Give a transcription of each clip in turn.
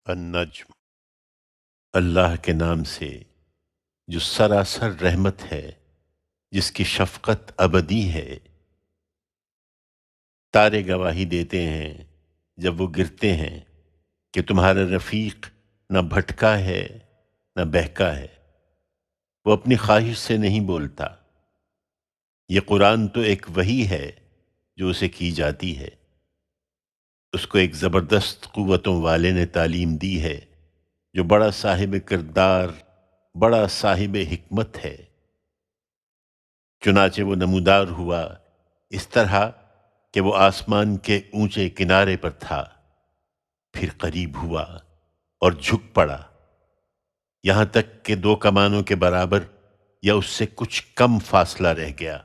النجم۔ اللہ کے نام سے جو سراسر رحمت ہے، جس کی شفقت ابدی ہے۔ تارے گواہی دیتے ہیں جب وہ گرتے ہیں کہ تمہارا رفیق نہ بھٹکا ہے نہ بہکا ہے، وہ اپنی خواہش سے نہیں بولتا۔ یہ قرآن تو ایک وحی ہے جو اسے کی جاتی ہے، اس کو ایک زبردست قوتوں والے نے تعلیم دی ہے جو بڑا صاحب کردار، بڑا صاحب حکمت ہے۔ چنانچہ وہ نمودار ہوا اس طرح کہ وہ آسمان کے اونچے کنارے پر تھا، پھر قریب ہوا اور جھک پڑا، یہاں تک کہ 2 کمانوں کے برابر یا اس سے کچھ کم فاصلہ رہ گیا۔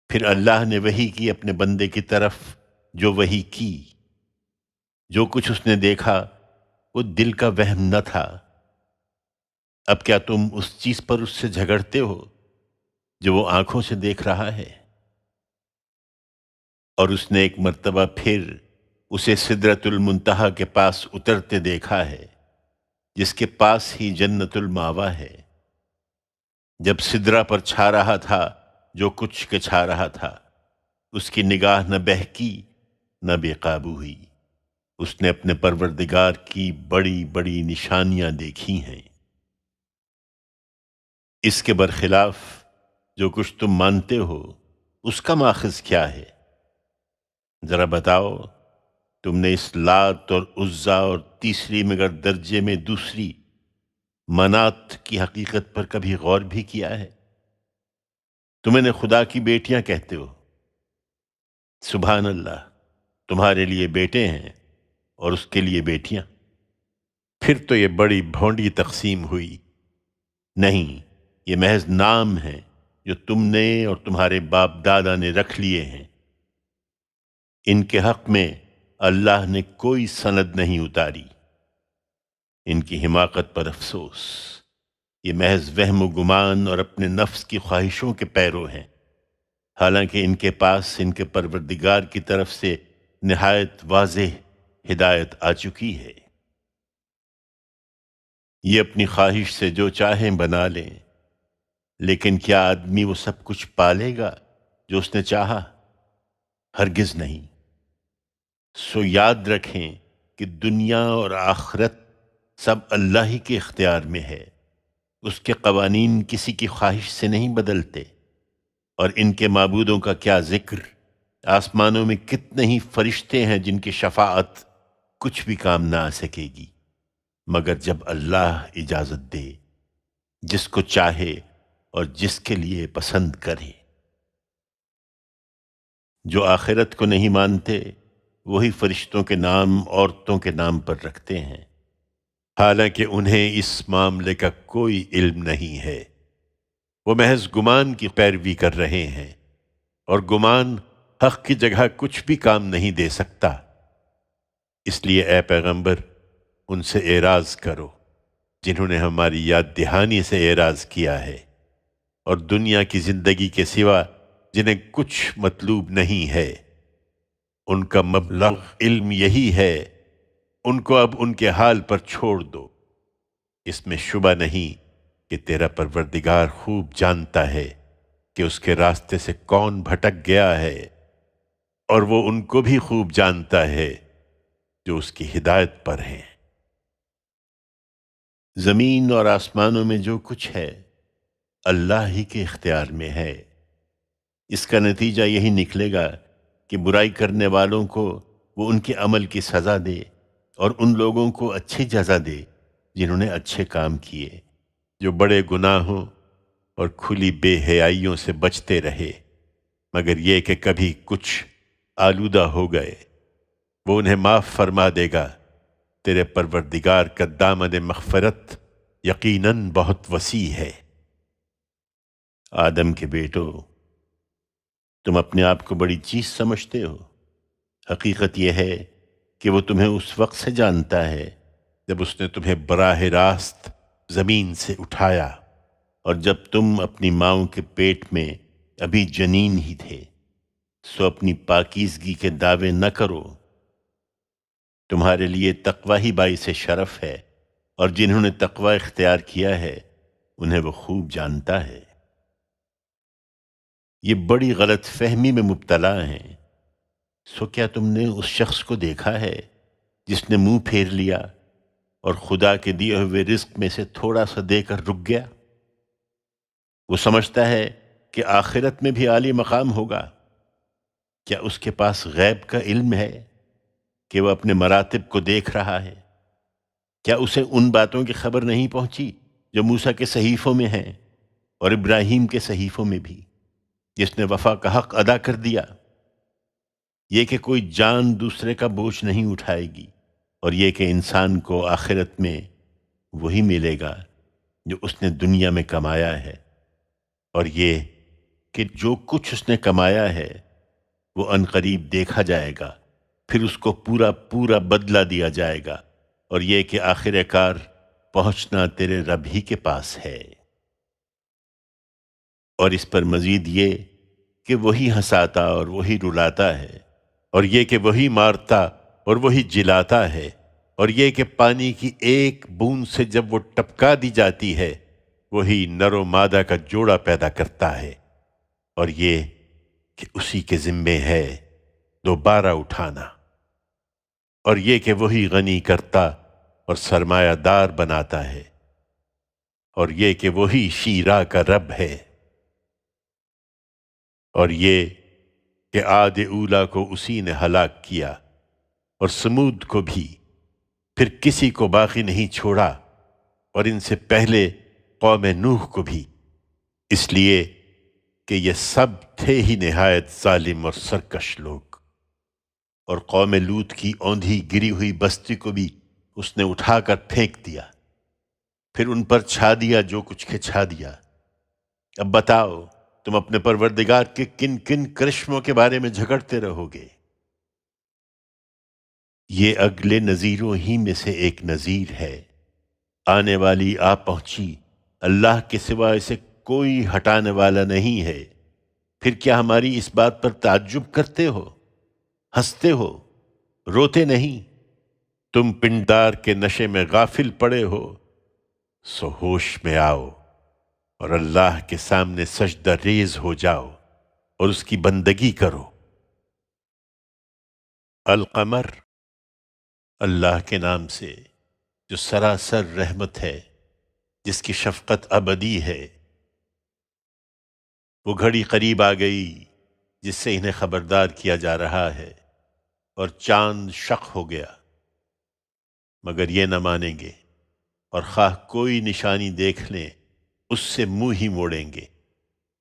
پھر اللہ نے وحی کی اپنے بندے کی طرف جو وحی کی۔ جو کچھ اس نے دیکھا وہ دل کا وہم نہ تھا۔ اب کیا تم اس چیز پر اس سے جھگڑتے ہو جو وہ آنکھوں سے دیکھ رہا ہے؟ اور اس نے ایک مرتبہ پھر اسے سدرۃ المنتہا کے پاس اترتے دیکھا ہے، جس کے پاس ہی جنت الماوا ہے۔ جب سدرہ پر چھا رہا تھا جو کچھ کے چھا رہا تھا، اس کی نگاہ نہ بہکی نہ بے قابو ہوئی۔ اس نے اپنے پروردگار کی بڑی بڑی نشانیاں دیکھی ہیں۔ اس کے برخلاف جو کچھ تم مانتے ہو، اس کا ماخذ کیا ہے؟ ذرا بتاؤ، تم نے اس لات اور عزا اور تیسری مگر درجے میں دوسری منات کی حقیقت پر کبھی غور بھی کیا ہے؟ تم انہیں خدا کی بیٹیاں کہتے ہو۔ سبحان اللہ، تمہارے لیے بیٹے ہیں اور اس کے لیے بیٹیاں۔ پھر تو یہ بڑی بھونڈی تقسیم ہوئی۔ نہیں، یہ محض نام ہیں جو تم نے اور تمہارے باپ دادا نے رکھ لیے ہیں۔ ان کے حق میں اللہ نے کوئی سند نہیں اتاری۔ ان کی حماقت پر افسوس، یہ محض وہم و گمان اور اپنے نفس کی خواہشوں کے پیرو ہیں، حالانکہ ان کے پاس ان کے پروردگار کی طرف سے نہایت واضح ہدایت آ چکی ہے۔ یہ اپنی خواہش سے جو چاہیں بنا لیں، لیکن کیا آدمی وہ سب کچھ پالے گا جو اس نے چاہا؟ ہرگز نہیں۔ سو یاد رکھیں کہ دنیا اور آخرت سب اللہ ہی کے اختیار میں ہے۔ اس کے قوانین کسی کی خواہش سے نہیں بدلتے۔ اور ان کے معبودوں کا کیا ذکر، آسمانوں میں کتنے ہی فرشتے ہیں جن کی شفاعت کچھ بھی کام نہ آ سکے گی مگر جب اللہ اجازت دے، جس کو چاہے اور جس کے لیے پسند کرے۔ جو آخرت کو نہیں مانتے، وہی فرشتوں کے نام عورتوں کے نام پر رکھتے ہیں، حالانکہ انہیں اس معاملے کا کوئی علم نہیں ہے۔ وہ محض گمان کی پیروی کر رہے ہیں، اور گمان حق کی جگہ کچھ بھی کام نہیں دے سکتا۔ اس لیے اے پیغمبر، ان سے اعراض کرو جنہوں نے ہماری یاد دہانی سے اعراض کیا ہے، اور دنیا کی زندگی کے سوا جنہیں کچھ مطلوب نہیں ہے۔ ان کا مبلغ علم یہی ہے، ان کو اب ان کے حال پر چھوڑ دو۔ اس میں شبہ نہیں کہ تیرا پروردگار خوب جانتا ہے کہ اس کے راستے سے کون بھٹک گیا ہے، اور وہ ان کو بھی خوب جانتا ہے جو اس کی ہدایت پر ہیں۔ زمین اور آسمانوں میں جو کچھ ہے اللہ ہی کے اختیار میں ہے۔ اس کا نتیجہ یہی نکلے گا کہ برائی کرنے والوں کو وہ ان کے عمل کی سزا دے، اور ان لوگوں کو اچھی جزا دے جنہوں نے اچھے کام کیے، جو بڑے گناہوں اور کھلی بے حیائیوں سے بچتے رہے، مگر یہ کہ کبھی کچھ آلودہ ہو گئے، وہ انہیں معاف فرما دے گا۔ تیرے پروردگار کا دامن مغفرت یقیناً بہت وسیع ہے۔ آدم کے بیٹو، تم اپنے آپ کو بڑی چیز سمجھتے ہو۔ حقیقت یہ ہے کہ وہ تمہیں اس وقت سے جانتا ہے جب اس نے تمہیں براہ راست زمین سے اٹھایا، اور جب تم اپنی ماؤں کے پیٹ میں ابھی جنین ہی تھے۔ سو اپنی پاکیزگی کے دعوے نہ کرو۔ تمہارے لیے تقوی ہی باعث شرف ہے، اور جنہوں نے تقوی اختیار کیا ہے انہیں وہ خوب جانتا ہے۔ یہ بڑی غلط فہمی میں مبتلا ہیں۔ سو کیا تم نے اس شخص کو دیکھا ہے جس نے منہ پھیر لیا اور خدا کے دیے ہوئے رزق میں سے تھوڑا سا دے کر رک گیا؟ وہ سمجھتا ہے کہ آخرت میں بھی عالی مقام ہوگا۔ کیا اس کے پاس غیب کا علم ہے کہ وہ اپنے مراتب کو دیکھ رہا ہے؟ کیا اسے ان باتوں کی خبر نہیں پہنچی جو موسیٰ کے صحیفوں میں ہیں اور ابراہیم کے صحیفوں میں بھی، جس نے وفا کا حق ادا کر دیا؟ یہ کہ کوئی جان دوسرے کا بوجھ نہیں اٹھائے گی، اور یہ کہ انسان کو آخرت میں وہی ملے گا جو اس نے دنیا میں کمایا ہے، اور یہ کہ جو کچھ اس نے کمایا ہے وہ عنقریب دیکھا جائے گا، پھر اس کو پورا پورا بدلہ دیا جائے گا، اور یہ کہ آخر کار پہنچنا تیرے رب ہی کے پاس ہے۔ اور اس پر مزید یہ کہ وہی ہنساتا اور وہی رلاتا ہے، اور یہ کہ وہی مارتا اور وہی جلاتا ہے، اور یہ کہ پانی کی ایک بوند سے جب وہ ٹپکا دی جاتی ہے وہی نر و مادہ کا جوڑا پیدا کرتا ہے، اور یہ کہ اسی کے ذمے ہے دوبارہ اٹھانا، اور یہ کہ وہی غنی کرتا اور سرمایہ دار بناتا ہے، اور یہ کہ وہی شیرا کا رب ہے، اور یہ کہ عاد اولا کو اسی نے ہلاک کیا اور سمود کو بھی، پھر کسی کو باقی نہیں چھوڑا، اور ان سے پہلے قوم نوح کو بھی، اس لیے کہ یہ سب تھے ہی نہایت ظالم اور سرکش لوگ۔ اور قوم لوط کی اوندھی گری ہوئی بستی کو بھی اس نے اٹھا کر پھینک دیا، پھر ان پر چھا دیا جو کچھ کے چھا دیا۔ اب بتاؤ تم اپنے پروردگار کے کن کن کرشموں کے بارے میں جھگڑتے رہو گے؟ یہ اگلے نذیروں ہی میں سے ایک نذیر ہے، آنے والی آ پہنچی، اللہ کے سوا اسے کوئی ہٹانے والا نہیں ہے۔ پھر کیا ہماری اس بات پر تعجب کرتے ہو، ہنستے ہو، روتے نہیں؟ تم پنڈار کے نشے میں غافل پڑے ہو، سو ہوش میں آؤ اور اللہ کے سامنے سجدہ ریز ہو جاؤ اور اس کی بندگی کرو۔ القمر، اللہ کے نام سے جو سراسر رحمت ہے، جس کی شفقت ابدی ہے۔ وہ گھڑی قریب آ گئی جس سے انہیں خبردار کیا جا رہا ہے، اور چاند شق ہو گیا، مگر یہ نہ مانیں گے، اور خواہ کوئی نشانی دیکھ لیں اس سے منہ ہی موڑیں گے،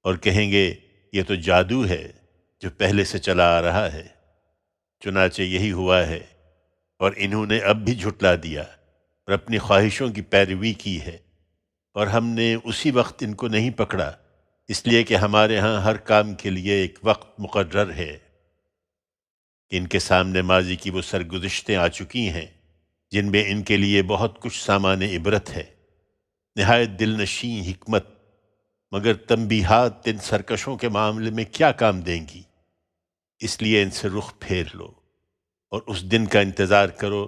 اور کہیں گے یہ تو جادو ہے جو پہلے سے چلا آ رہا ہے۔ چنانچہ یہی ہوا ہے، اور انہوں نے اب بھی جھٹلا دیا اور اپنی خواہشوں کی پیروی کی ہے، اور ہم نے اسی وقت ان کو نہیں پکڑا، اس لیے کہ ہمارے ہاں ہر کام کے لیے ایک وقت مقرر ہے۔ ان کے سامنے ماضی کی وہ سرگزشتیں آ چکی ہیں جن میں ان کے لیے بہت کچھ سامان عبرت ہے، نہایت دل نشیں حکمت، مگر تنبیہات ان سرکشوں کے معاملے میں کیا کام دیں گی؟ اس لیے ان سے رخ پھیر لو اور اس دن کا انتظار کرو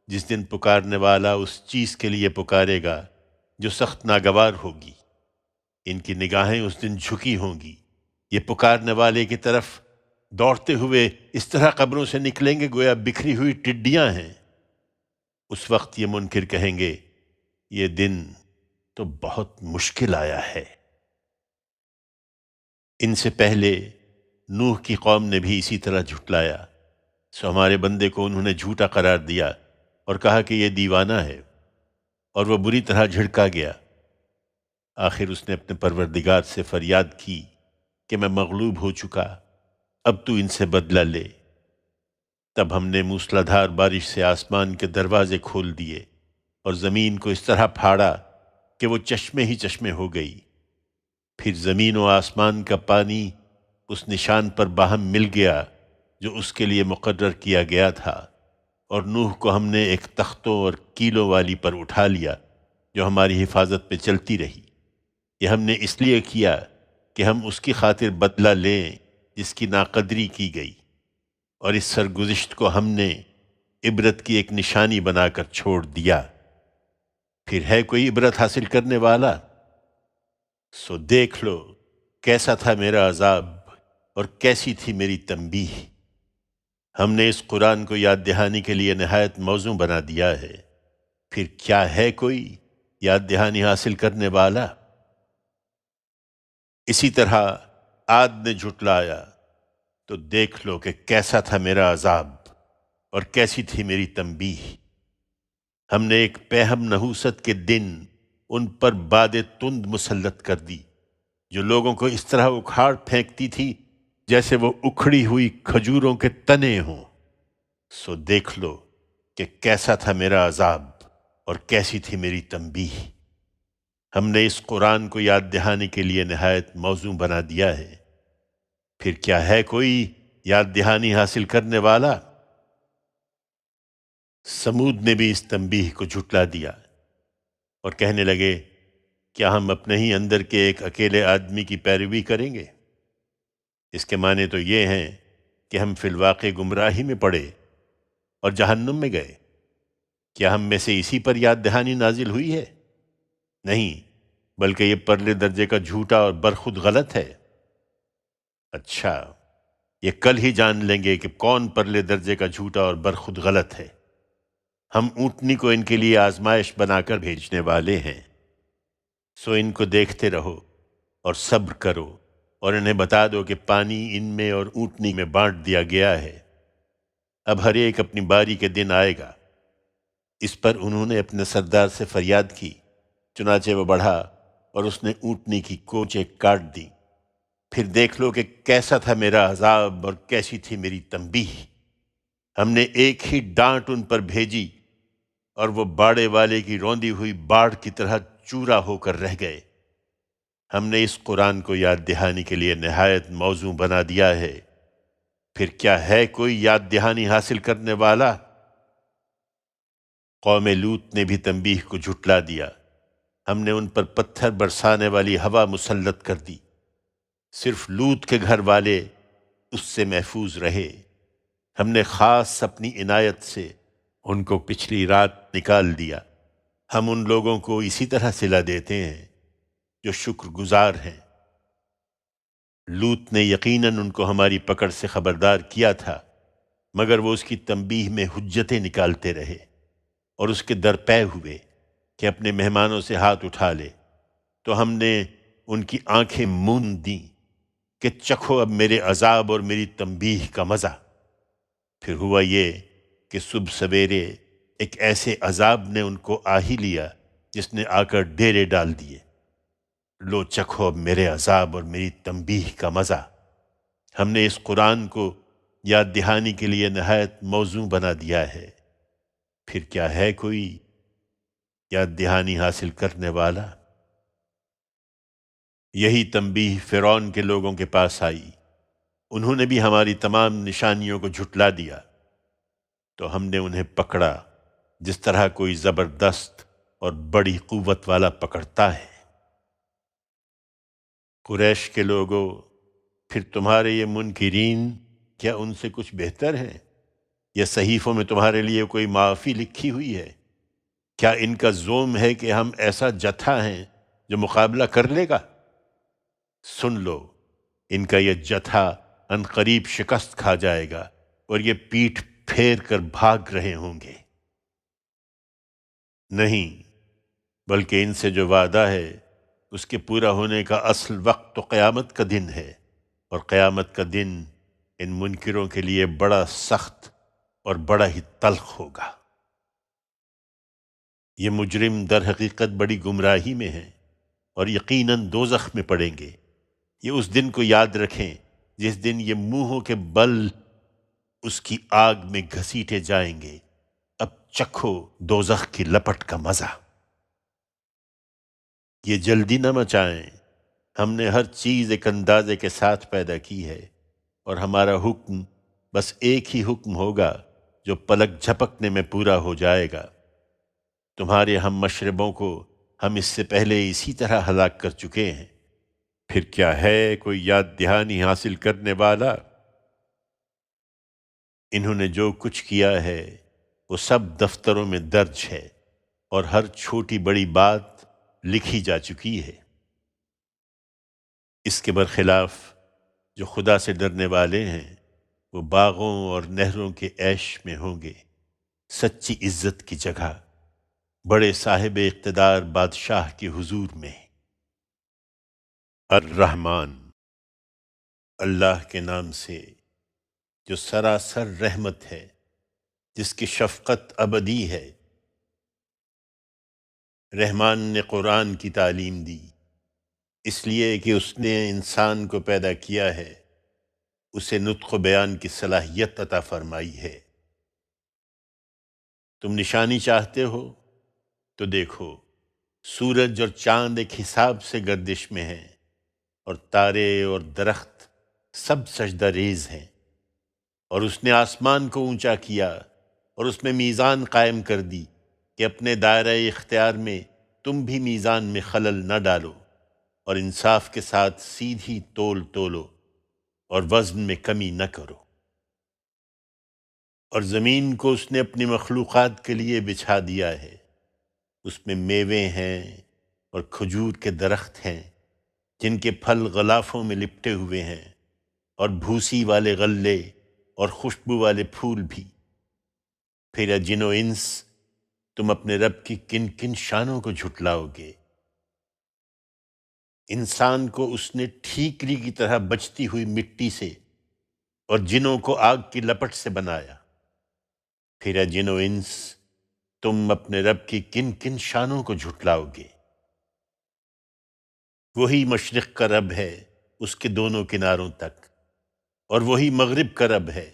جس دن پکارنے والا اس چیز کے لیے پکارے گا جو سخت ناگوار ہوگی۔ ان کی نگاہیں اس دن جھکی ہوں گی، یہ پکارنے والے کی طرف دوڑتے ہوئے اس طرح قبروں سے نکلیں گے گویا بکھری ہوئی ٹڈیاں ہیں۔ اس وقت یہ منکر کہیں گے یہ دن تو بہت مشکل آیا ہے۔ ان سے پہلے نوح کی قوم نے بھی اسی طرح جھٹلایا، سو ہمارے بندے کو انہوں نے جھوٹا قرار دیا اور کہا کہ یہ دیوانہ ہے، اور وہ بری طرح جھڑکا گیا۔ آخر اس نے اپنے پروردگار سے فریاد کی کہ میں مغلوب ہو چکا، اب تو ان سے بدلہ لے۔ تب ہم نے موسلادھار بارش سے آسمان کے دروازے کھول دیے اور زمین کو اس طرح پھاڑا کہ وہ چشمے ہی چشمے ہو گئی۔ پھر زمین و آسمان کا پانی اس نشان پر باہم مل گیا جو اس کے لیے مقرر کیا گیا تھا، اور نوح کو ہم نے ایک تختوں اور کیلوں والی پر اٹھا لیا جو ہماری حفاظت پہ چلتی رہی۔ یہ ہم نے اس لیے کیا کہ ہم اس کی خاطر بدلہ لیں جس کی ناقدری کی گئی، اور اس سرگزشت کو ہم نے عبرت کی ایک نشانی بنا کر چھوڑ دیا، پھر ہے کوئی عبرت حاصل کرنے والا؟ سو دیکھ لو کیسا تھا میرا عذاب اور کیسی تھی میری تنبیہ۔ ہم نے اس قرآن کو یاد دہانی کے لیے نہایت موزوں بنا دیا ہے، پھر کیا ہے کوئی یاد دہانی حاصل کرنے والا؟ اسی طرح عاد نے جھٹلایا تو دیکھ لو کہ کیسا تھا میرا عذاب اور کیسی تھی میری تنبیہ۔ ہم نے ایک پہم نحوست کے دن ان پر باد تند مسلط کر دی، جو لوگوں کو اس طرح اکھاڑ پھینکتی تھی جیسے وہ اکھڑی ہوئی کھجوروں کے تنے ہوں۔ سو دیکھ لو کہ کیسا تھا میرا عذاب اور کیسی تھی میری تنبیہ۔ ہم نے اس قرآن کو یاد دہانی کے لیے نہایت موزوں بنا دیا ہے، پھر کیا ہے کوئی یاد دہانی حاصل کرنے والا؟ سمود نے بھی اس تنبیہ کو جھٹلا دیا اور کہنے لگے، کیا ہم اپنے ہی اندر کے ایک اکیلے آدمی کی پیروی کریں گے؟ اس کے معنی تو یہ ہیں کہ ہم فی الواقع گمراہی میں پڑے اور جہنم میں گئے۔ کیا ہم میں سے اسی پر یاد دہانی نازل ہوئی ہے؟ نہیں، بلکہ یہ پرلے درجے کا جھوٹا اور برخود غلط ہے۔ اچھا، یہ کل ہی جان لیں گے کہ کون پرلے درجے کا جھوٹا اور برخود غلط ہے۔ ہم اونٹنی کو ان کے لیے آزمائش بنا کر بھیجنے والے ہیں، سو ان کو دیکھتے رہو اور صبر کرو، اور انہیں بتا دو کہ پانی ان میں اور اونٹنی میں بانٹ دیا گیا ہے۔ اب ہر ایک اپنی باری کے دن آئے گا۔ اس پر انہوں نے اپنے سردار سے فریاد کی، چنانچہ وہ بڑھا اور اس نے اونٹنی کی کوچیں کاٹ دی۔ پھر دیکھ لو کہ کیسا تھا میرا عذاب اور کیسی تھی میری تنبیہ۔ ہم نے ایک ہی ڈانٹ ان پر بھیجی اور وہ باڑے والے کی روندی ہوئی باڑ کی طرح چورا ہو کر رہ گئے۔ ہم نے اس قرآن کو یاد دہانی کے لیے نہایت موزوں بنا دیا ہے، پھر کیا ہے کوئی یاد دہانی حاصل کرنے والا؟ قوم لوط نے بھی تنبیہ کو جھٹلا دیا۔ ہم نے ان پر پتھر برسانے والی ہوا مسلط کر دی، صرف لوط کے گھر والے اس سے محفوظ رہے۔ ہم نے خاص اپنی عنایت سے ان کو پچھلی رات نکال دیا۔ ہم ان لوگوں کو اسی طرح صلہ دیتے ہیں جو شکر گزار ہیں۔ لوط نے یقیناً ان کو ہماری پکڑ سے خبردار کیا تھا، مگر وہ اس کی تنبیہ میں حجتیں نکالتے رہے اور اس کے درپے ہوئے کہ اپنے مہمانوں سے ہاتھ اٹھا لے، تو ہم نے ان کی آنکھیں موند دیں کہ چکھو اب میرے عذاب اور میری تنبیہ کا مزہ۔ پھر ہوا یہ کہ صبح سویرے ایک ایسے عذاب نے ان کو آ ہی لیا جس نے آ کر ڈیرے ڈال دیے۔ لو چکھو اب میرے عذاب اور میری تنبیہ کا مزہ۔ ہم نے اس قرآن کو یاد دہانی کے لیے نہایت موزوں بنا دیا ہے، پھر کیا ہے کوئی یاد دہانی حاصل کرنے والا؟ یہی تنبیہ فرعون کے لوگوں کے پاس آئی، انہوں نے بھی ہماری تمام نشانیوں کو جھٹلا دیا، تو ہم نے انہیں پکڑا جس طرح کوئی زبردست اور بڑی قوت والا پکڑتا ہے۔ قریش کے لوگوں، پھر تمہارے یہ منکرین کیا ان سے کچھ بہتر ہیں؟ یا صحیفوں میں تمہارے لیے کوئی معافی لکھی ہوئی ہے؟ کیا ان کا زوم ہے کہ ہم ایسا جتھا ہیں جو مقابلہ کر لے گا؟ سن لو، ان کا یہ جتھا ان قریب شکست کھا جائے گا اور یہ پیٹھ پھیر کر بھاگ رہے ہوں گے۔ نہیں، بلکہ ان سے جو وعدہ ہے اس کے پورا ہونے کا اصل وقت تو قیامت کا دن ہے، اور قیامت کا دن ان منکروں کے لیے بڑا سخت اور بڑا ہی تلخ ہوگا۔ یہ مجرم در حقیقت بڑی گمراہی میں ہیں اور یقیناً دوزخ میں پڑیں گے۔ یہ اس دن کو یاد رکھیں جس دن یہ منہوں کے بل اس کی آگ میں گھسیٹے جائیں گے۔ اب چکھو دوزخ کی لپٹ کا مزہ۔ یہ جلدی نہ مچائیں، ہم نے ہر چیز ایک اندازے کے ساتھ پیدا کی ہے، اور ہمارا حکم بس ایک ہی حکم ہوگا جو پلک جھپکنے میں پورا ہو جائے گا۔ تمہارے ہم مشربوں کو ہم اس سے پہلے اسی طرح ہلاک کر چکے ہیں، پھر کیا ہے کوئی یاد دہانی حاصل کرنے والا؟ انہوں نے جو کچھ کیا ہے وہ سب دفتروں میں درج ہے اور ہر چھوٹی بڑی بات لکھی جا چکی ہے۔ اس کے برخلاف جو خدا سے ڈرنے والے ہیں وہ باغوں اور نہروں کے عیش میں ہوں گے، سچی عزت کی جگہ بڑے صاحب اقتدار بادشاہ کے حضور میں۔ الرحمن، اللہ کے نام سے جو سراسر رحمت ہے، جس کی شفقت ابدی ہے۔ رحمان نے قرآن کی تعلیم دی، اس لیے کہ اس نے انسان کو پیدا کیا ہے، اسے نطق و بیان کی صلاحیت عطا فرمائی ہے۔ تم نشانی چاہتے ہو تو دیکھو، سورج اور چاند ایک حساب سے گردش میں ہیں، اور تارے اور درخت سب سجدہ ریز ہیں۔ اور اس نے آسمان کو اونچا کیا اور اس میں میزان قائم کر دی کہ اپنے دائرہ اختیار میں تم بھی میزان میں خلل نہ ڈالو، اور انصاف کے ساتھ سیدھی تول تولو اور وزن میں کمی نہ کرو۔ اور زمین کو اس نے اپنی مخلوقات کے لیے بچھا دیا ہے، اس میں میوے ہیں اور کھجور کے درخت ہیں جن کے پھل غلافوں میں لپٹے ہوئے ہیں، اور بھوسی والے غلے اور خوشبو والے پھول بھی۔ پھر اے جن و انس، تم اپنے رب کی کن کن شانوں کو جھٹلاؤ گے؟ انسان کو اس نے ٹھیکری کی طرح بچتی ہوئی مٹی سے اور جنوں کو آگ کی لپٹ سے بنایا۔ پھر اے جن و انس، تم اپنے رب کی کن کن شانوں کو جھٹلاؤ گے؟ وہی مشرق کا رب ہے اس کے دونوں کناروں تک، اور وہی مغرب کا رب ہے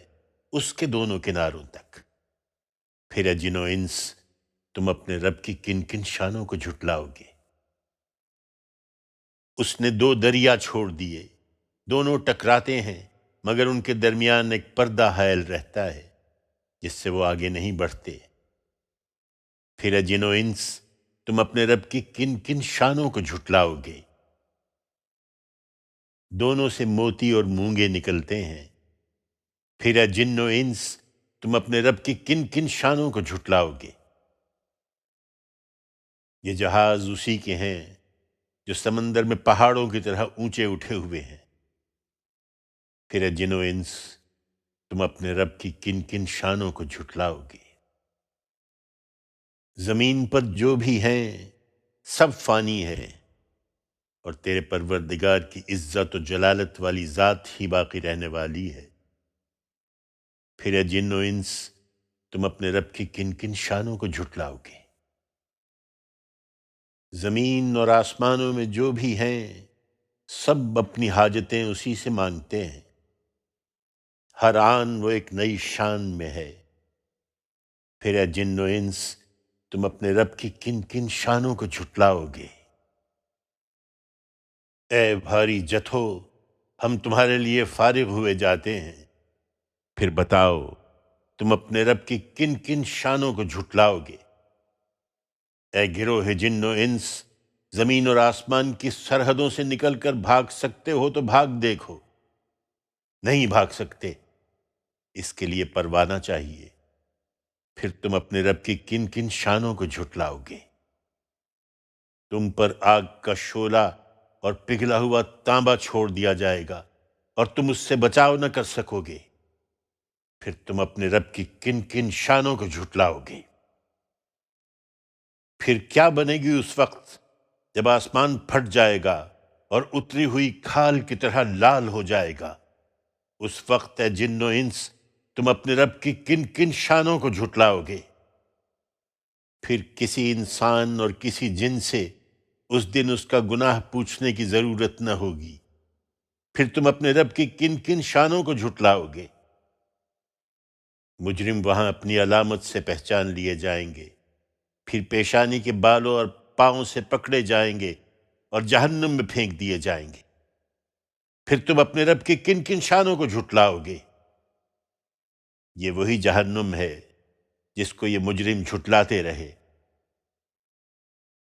اس کے دونوں کناروں تک۔ پھر اے جن و انس، تم اپنے رب کی کن کن شانوں کو جھٹلاؤ گے؟ اس نے دو دریا چھوڑ دیے، دونوں ٹکراتے ہیں مگر ان کے درمیان ایک پردہ حائل رہتا ہے جس سے وہ آگے نہیں بڑھتے۔ پھر اے جن و انس، تم اپنے رب کی کن کن شانوں کو جھٹلاؤ گے؟ دونوں سے موتی اور مونگے نکلتے ہیں۔ پھر اے جن و انس، تم اپنے رب کی کن کن شانوں کو جھٹلاؤ گے؟ یہ جہاز اسی کے ہیں جو سمندر میں پہاڑوں کی طرح اونچے اٹھے ہوئے ہیں۔ پھر اے جن و انس، تم اپنے رب کی کن کن شانوں کو جھٹلاؤ گے؟ زمین پر جو بھی ہیں سب فانی ہے، اور تیرے پروردگار کی عزت و جلالت والی ذات ہی باقی رہنے والی ہے۔ پھر اے جن و انس، تم اپنے رب کی کن کن شانوں کو جھٹلاؤ گے؟ زمین اور آسمانوں میں جو بھی ہیں سب اپنی حاجتیں اسی سے مانگتے ہیں، ہر آن وہ ایک نئی شان میں ہے۔ پھر اے جن و انس، تم اپنے رب کی کن کن شانوں کو جھٹلاؤ گے؟ اے بھاری جتھو، ہم تمہارے لیے فارغ ہوئے جاتے ہیں، پھر بتاؤ تم اپنے رب کی کن کن شانوں کو جھٹلاؤ گے؟ اے گروہ جن و انس، زمین اور آسمان کی سرحدوں سے نکل کر بھاگ سکتے ہو تو بھاگ دیکھو، نہیں بھاگ سکتے، اس کے لیے پروانہ چاہیے۔ پھر تم اپنے رب کی کن کن شانوں کو جھٹلاؤ گے؟ تم پر آگ کا شعلہ اور پگھلا ہوا تانبا چھوڑ دیا جائے گا اور تم اس سے بچاؤ نہ کر سکو گے۔ پھر تم اپنے رب کی کن کن شانوں کو جھٹلاؤ گے؟ پھر کیا بنے گی اس وقت جب آسمان پھٹ جائے گا اور اتری ہوئی کھال کی طرح لال ہو جائے گا؟ اس وقت اے جن و انس، تم اپنے رب کی کن کن شانوں کو جھٹلاؤ گے؟ پھر کسی انسان اور کسی جن سے اس دن اس کا گناہ پوچھنے کی ضرورت نہ ہوگی۔ پھر تم اپنے رب کی کن کن شانوں کو جھٹلاؤ گے؟ مجرم وہاں اپنی علامت سے پہچان لیے جائیں گے، پھر پیشانی کے بالوں اور پاؤں سے پکڑے جائیں گے اور جہنم میں پھینک دیے جائیں گے۔ پھر تم اپنے رب کی کن کن شانوں کو جھٹلاؤ گے؟ یہ وہی جہنم ہے جس کو یہ مجرم جھٹلاتے رہے۔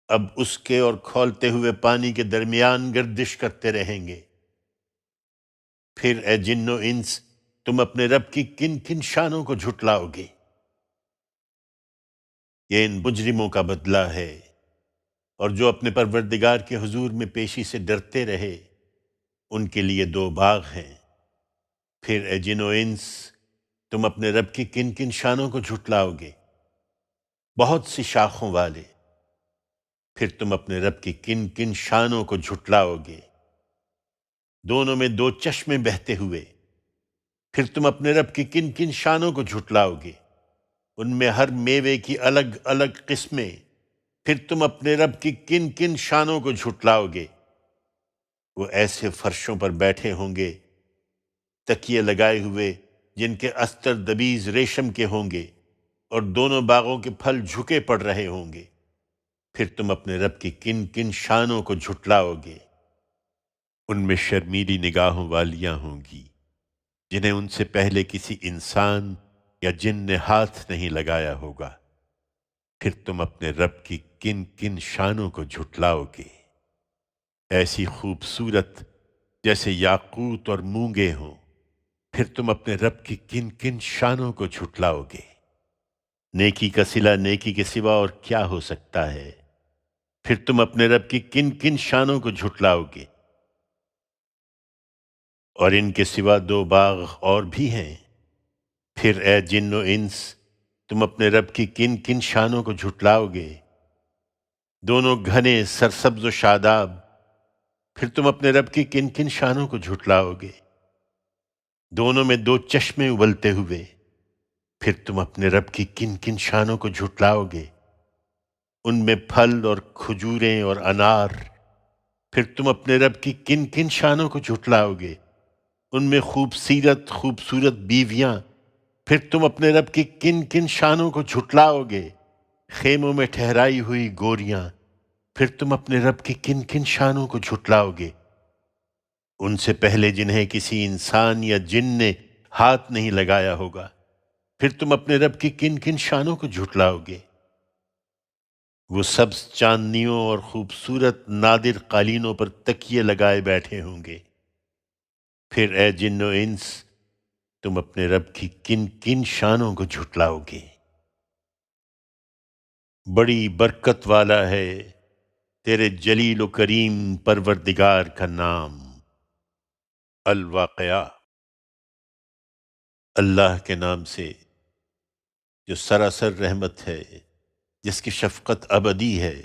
اب اس کے اور کھولتے ہوئے پانی کے درمیان گردش کرتے رہیں گے۔ پھر اے جن و انس، تم اپنے رب کی کن کن شانوں کو جھٹلاؤ گے؟ یہ ان مجرموں کا بدلہ ہے، اور جو اپنے پروردگار کے حضور میں پیشی سے ڈرتے رہے ان کے لیے دو باغ ہیں۔ پھر اے جن و انس، تم اپنے رب کی کن کن شانوں کو جھٹلاؤ گے؟ بہت سی شاخوں والے۔ پھر تم اپنے رب کی کن کن شانوں کو جھٹلاؤ گے؟ دونوں میں دو چشمے بہتے ہوئے۔ پھر تم اپنے رب کی کن کن شانوں کو جھٹلاؤ گے؟ ان میں ہر میوے کی الگ الگ قسمیں۔ پھر تم اپنے رب کی کن کن شانوں کو جھٹلاؤ گے؟ وہ ایسے فرشوں پر بیٹھے ہوں گے، تکیے لگائے ہوئے، جن کے استر دبیز ریشم کے ہوں گے، اور دونوں باغوں کے پھل جھکے پڑ رہے ہوں گے۔ پھر تم اپنے رب کی کن کن شانوں کو جھٹلاؤ گے؟ ان میں شرمیلی نگاہوں والیاں ہوں گی، جنہیں ان سے پہلے کسی انسان یا جن نے ہاتھ نہیں لگایا ہوگا۔ پھر تم اپنے رب کی کن کن شانوں کو جھٹلاؤ گے؟ ایسی خوبصورت جیسے یاقوت اور مونگے ہوں۔ پھر تم اپنے رب کی کن کن شانوں کو جھٹلاؤ گے؟ نیکی کا صلہ نیکی کے سوا اور کیا ہو سکتا ہے؟ پھر تم اپنے رب کی کن کن شانوں کو جھٹلاؤ گے؟ اور ان کے سوا دو باغ اور بھی ہیں۔ پھر اے جن و انس، تم اپنے رب کی کن کن شانوں کو جھٹلاؤ گے؟ دونوں گھنے سرسبز و شاداب۔ پھر تم اپنے رب کی کن کن شانوں کو جھٹلاؤ گے؟ دونوں میں دو چشمے ابلتے ہوئے۔ پھر تم اپنے رب کی کن کن شانوں کو جھٹلاؤ گے؟ ان میں پھل اور کھجوریں اور انار۔ پھر تم اپنے رب کی کن کن شانوں کو جھٹلاؤ گے؟ ان میں خوبصورت خوبصورت بیویاں۔ پھر تم اپنے رب کی کن کن شانوں کو جھٹلاؤ گے؟ خیموں میں ٹھہرائی ہوئی گوریاں۔ پھر تم اپنے رب کی کن کن شانوں کو جھٹلاؤ گے؟ ان سے پہلے جنہیں کسی انسان یا جن نے ہاتھ نہیں لگایا ہوگا۔ پھر تم اپنے رب کی کن کن شانوں کو جھٹلاؤ گے؟ وہ سبز چاندنیوں اور خوبصورت نادر قالینوں پر تکیے لگائے بیٹھے ہوں گے۔ پھر اے جن و انس، تم اپنے رب کی کن کن شانوں کو جھٹلاؤ گے؟ بڑی برکت والا ہے تیرے جلیل و کریم پروردگار کا نام۔ الواقعہ۔ اللہ کے نام سے جو سراسر رحمت ہے، جس کی شفقت ابدی ہے۔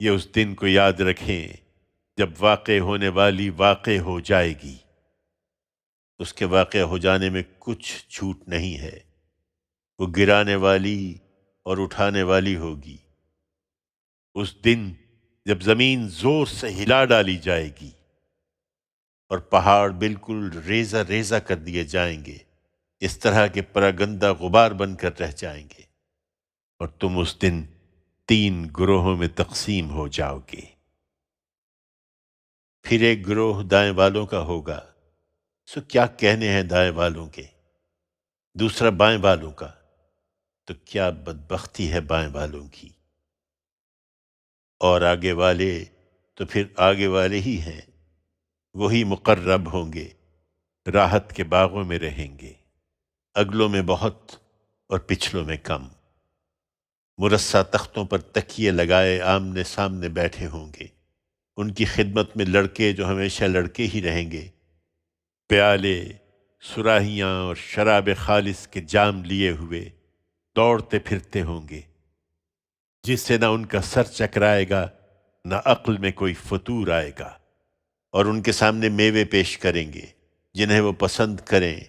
یہ اس دن کو یاد رکھیں جب واقع ہونے والی واقع ہو جائے گی۔ اس کے واقع ہو جانے میں کچھ جھوٹ نہیں ہے۔ وہ گرانے والی اور اٹھانے والی ہوگی۔ اس دن جب زمین زور سے ہلا ڈالی جائے گی اور پہاڑ بالکل ریزہ ریزہ کر دیے جائیں گے، اس طرح کے پراگندہ غبار بن کر رہ جائیں گے، اور تم اس دن 3 گروہوں میں تقسیم ہو جاؤ گے۔ پھر ایک گروہ دائیں والوں کا ہوگا، سو کیا کہنے ہیں دائیں والوں کے؟ دوسرا بائیں والوں کا، تو کیا بدبختی ہے بائیں والوں کی۔ اور آگے والے تو پھر آگے والے ہی ہیں، وہی مقرب ہوں گے، راحت کے باغوں میں رہیں گے، اگلوں میں بہت اور پچھلوں میں کم۔ مرصع تختوں پر تکیے لگائے آمنے سامنے بیٹھے ہوں گے۔ ان کی خدمت میں لڑکے جو ہمیشہ لڑکے ہی رہیں گے، پیالے، صراحیاں اور شراب خالص کے جام لیے ہوئے دوڑتے پھرتے ہوں گے، جس سے نہ ان کا سر چکرائے گا، نہ عقل میں کوئی فطور آئے گا۔ اور ان کے سامنے میوے پیش کریں گے جنہیں وہ پسند کریں،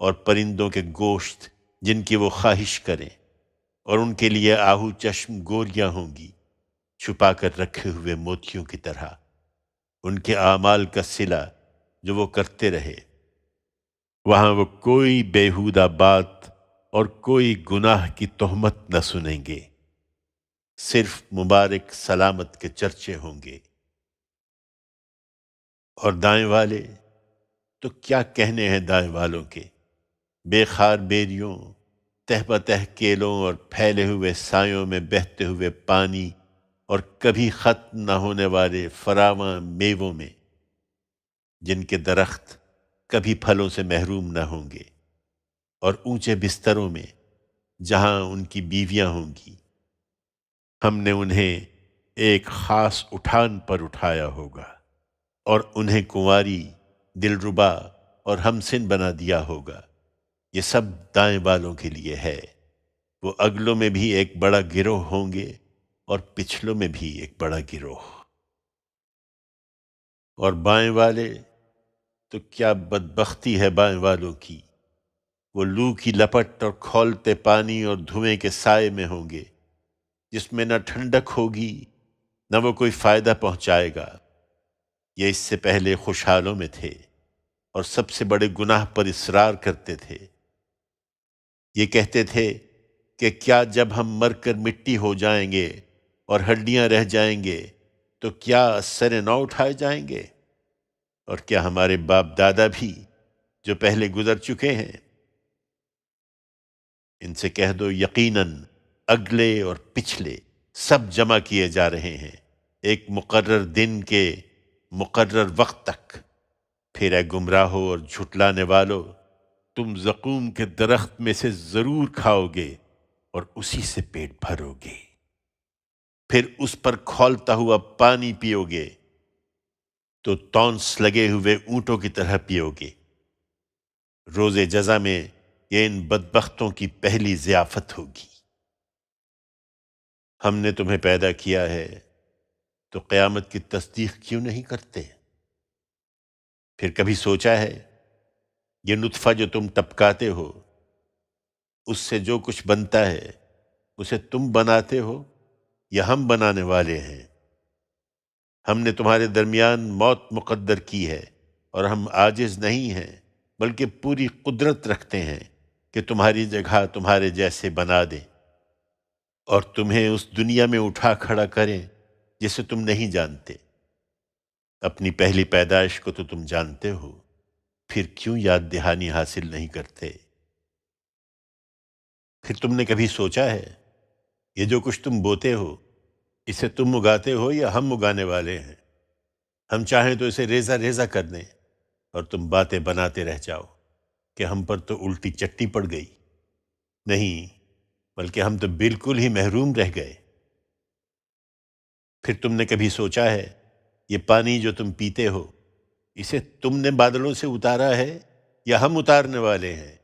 اور پرندوں کے گوشت جن کی وہ خواہش کریں، اور ان کے لیے آہو چشم گوریاں ہوں گی، چھپا کر رکھے ہوئے موتیوں کی طرح۔ ان کے اعمال کا صلہ جو وہ کرتے رہے، وہاں وہ کوئی بیہودہ بات اور کوئی گناہ کی تہمت نہ سنیں گے، صرف مبارک سلامت کے چرچے ہوں گے۔ اور دائیں والے تو کیا کہنے ہیں دائیں والوں کے؟ بے خار بیریوں، تہ بتہ کیلوں اور پھیلے ہوئے سایوں میں بہتے ہوئے پانی، اور کبھی ختم نہ ہونے والے فراواں میووں میں، جن کے درخت کبھی پھلوں سے محروم نہ ہوں گے، اور اونچے بستروں میں جہاں ان کی بیویاں ہوں گی۔ ہم نے انہیں ایک خاص اٹھان پر اٹھایا ہوگا اور انہیں کنواری، دلربا اور ہمسن بنا دیا ہوگا۔ یہ سب دائیں والوں کے لیے ہے۔ وہ اگلوں میں بھی ایک بڑا گروہ ہوں گے اور پچھلوں میں بھی ایک بڑا گروہ۔ اور بائیں والے تو کیا بدبختی ہے بائیں والوں کی، وہ لو کی لپٹ اور کھولتے پانی اور دھوئیں کے سائے میں ہوں گے، جس میں نہ ٹھنڈک ہوگی نہ وہ کوئی فائدہ پہنچائے گا۔ یہ اس سے پہلے خوشحالوں میں تھے اور سب سے بڑے گناہ پر اصرار کرتے تھے۔ یہ کہتے تھے کہ کیا جب ہم مر کر مٹی ہو جائیں گے اور ہڈیاں رہ جائیں گے تو کیا سر نہ اٹھائے جائیں گے؟ اور کیا ہمارے باپ دادا بھی جو پہلے گزر چکے ہیں؟ ان سے کہہ دو یقیناً اگلے اور پچھلے سب جمع کیے جا رہے ہیں ایک مقرر دن کے مقرر وقت تک۔ پھر اے گمراہو اور جھٹلانے والو، تم زقوم کے درخت میں سے ضرور کھاؤ گے اور اسی سے پیٹ بھرو گے، پھر اس پر کھولتا ہوا پانی پیو گے تو تونس لگے ہوئے اونٹوں کی طرح پیو گے۔ روز جزا میں یہ ان بدبختوں کی پہلی ضیافت ہوگی۔ ہم نے تمہیں پیدا کیا ہے تو قیامت کی تصدیق کیوں نہیں کرتے؟ پھر کبھی سوچا ہے یہ نطفہ جو تم ٹپکاتے ہو، اس سے جو کچھ بنتا ہے اسے تم بناتے ہو یا ہم بنانے والے ہیں؟ ہم نے تمہارے درمیان موت مقدر کی ہے اور ہم عاجز نہیں ہیں بلکہ پوری قدرت رکھتے ہیں کہ تمہاری جگہ تمہارے جیسے بنا دیں اور تمہیں اس دنیا میں اٹھا کھڑا کریں جسے تم نہیں جانتے۔ اپنی پہلی پیدائش کو تو تم جانتے ہو، پھر کیوں یاد دہانی حاصل نہیں کرتے؟ پھر تم نے کبھی سوچا ہے یہ جو کچھ تم بوتے ہو اسے تم اگاتے ہو یا ہم اگانے والے ہیں؟ ہم چاہیں تو اسے ریزہ ریزہ کر دیں اور تم باتیں بناتے رہ جاؤ کہ ہم پر تو الٹی چٹی پڑ گئی۔ نہیں، بلکہ ہم تو بالکل ہی محروم رہ گئے۔ پھر تم نے کبھی سوچا ہے یہ پانی جو تم پیتے ہو اسے تم نے بادلوں سے اتارا ہے یا ہم اتارنے والے ہیں؟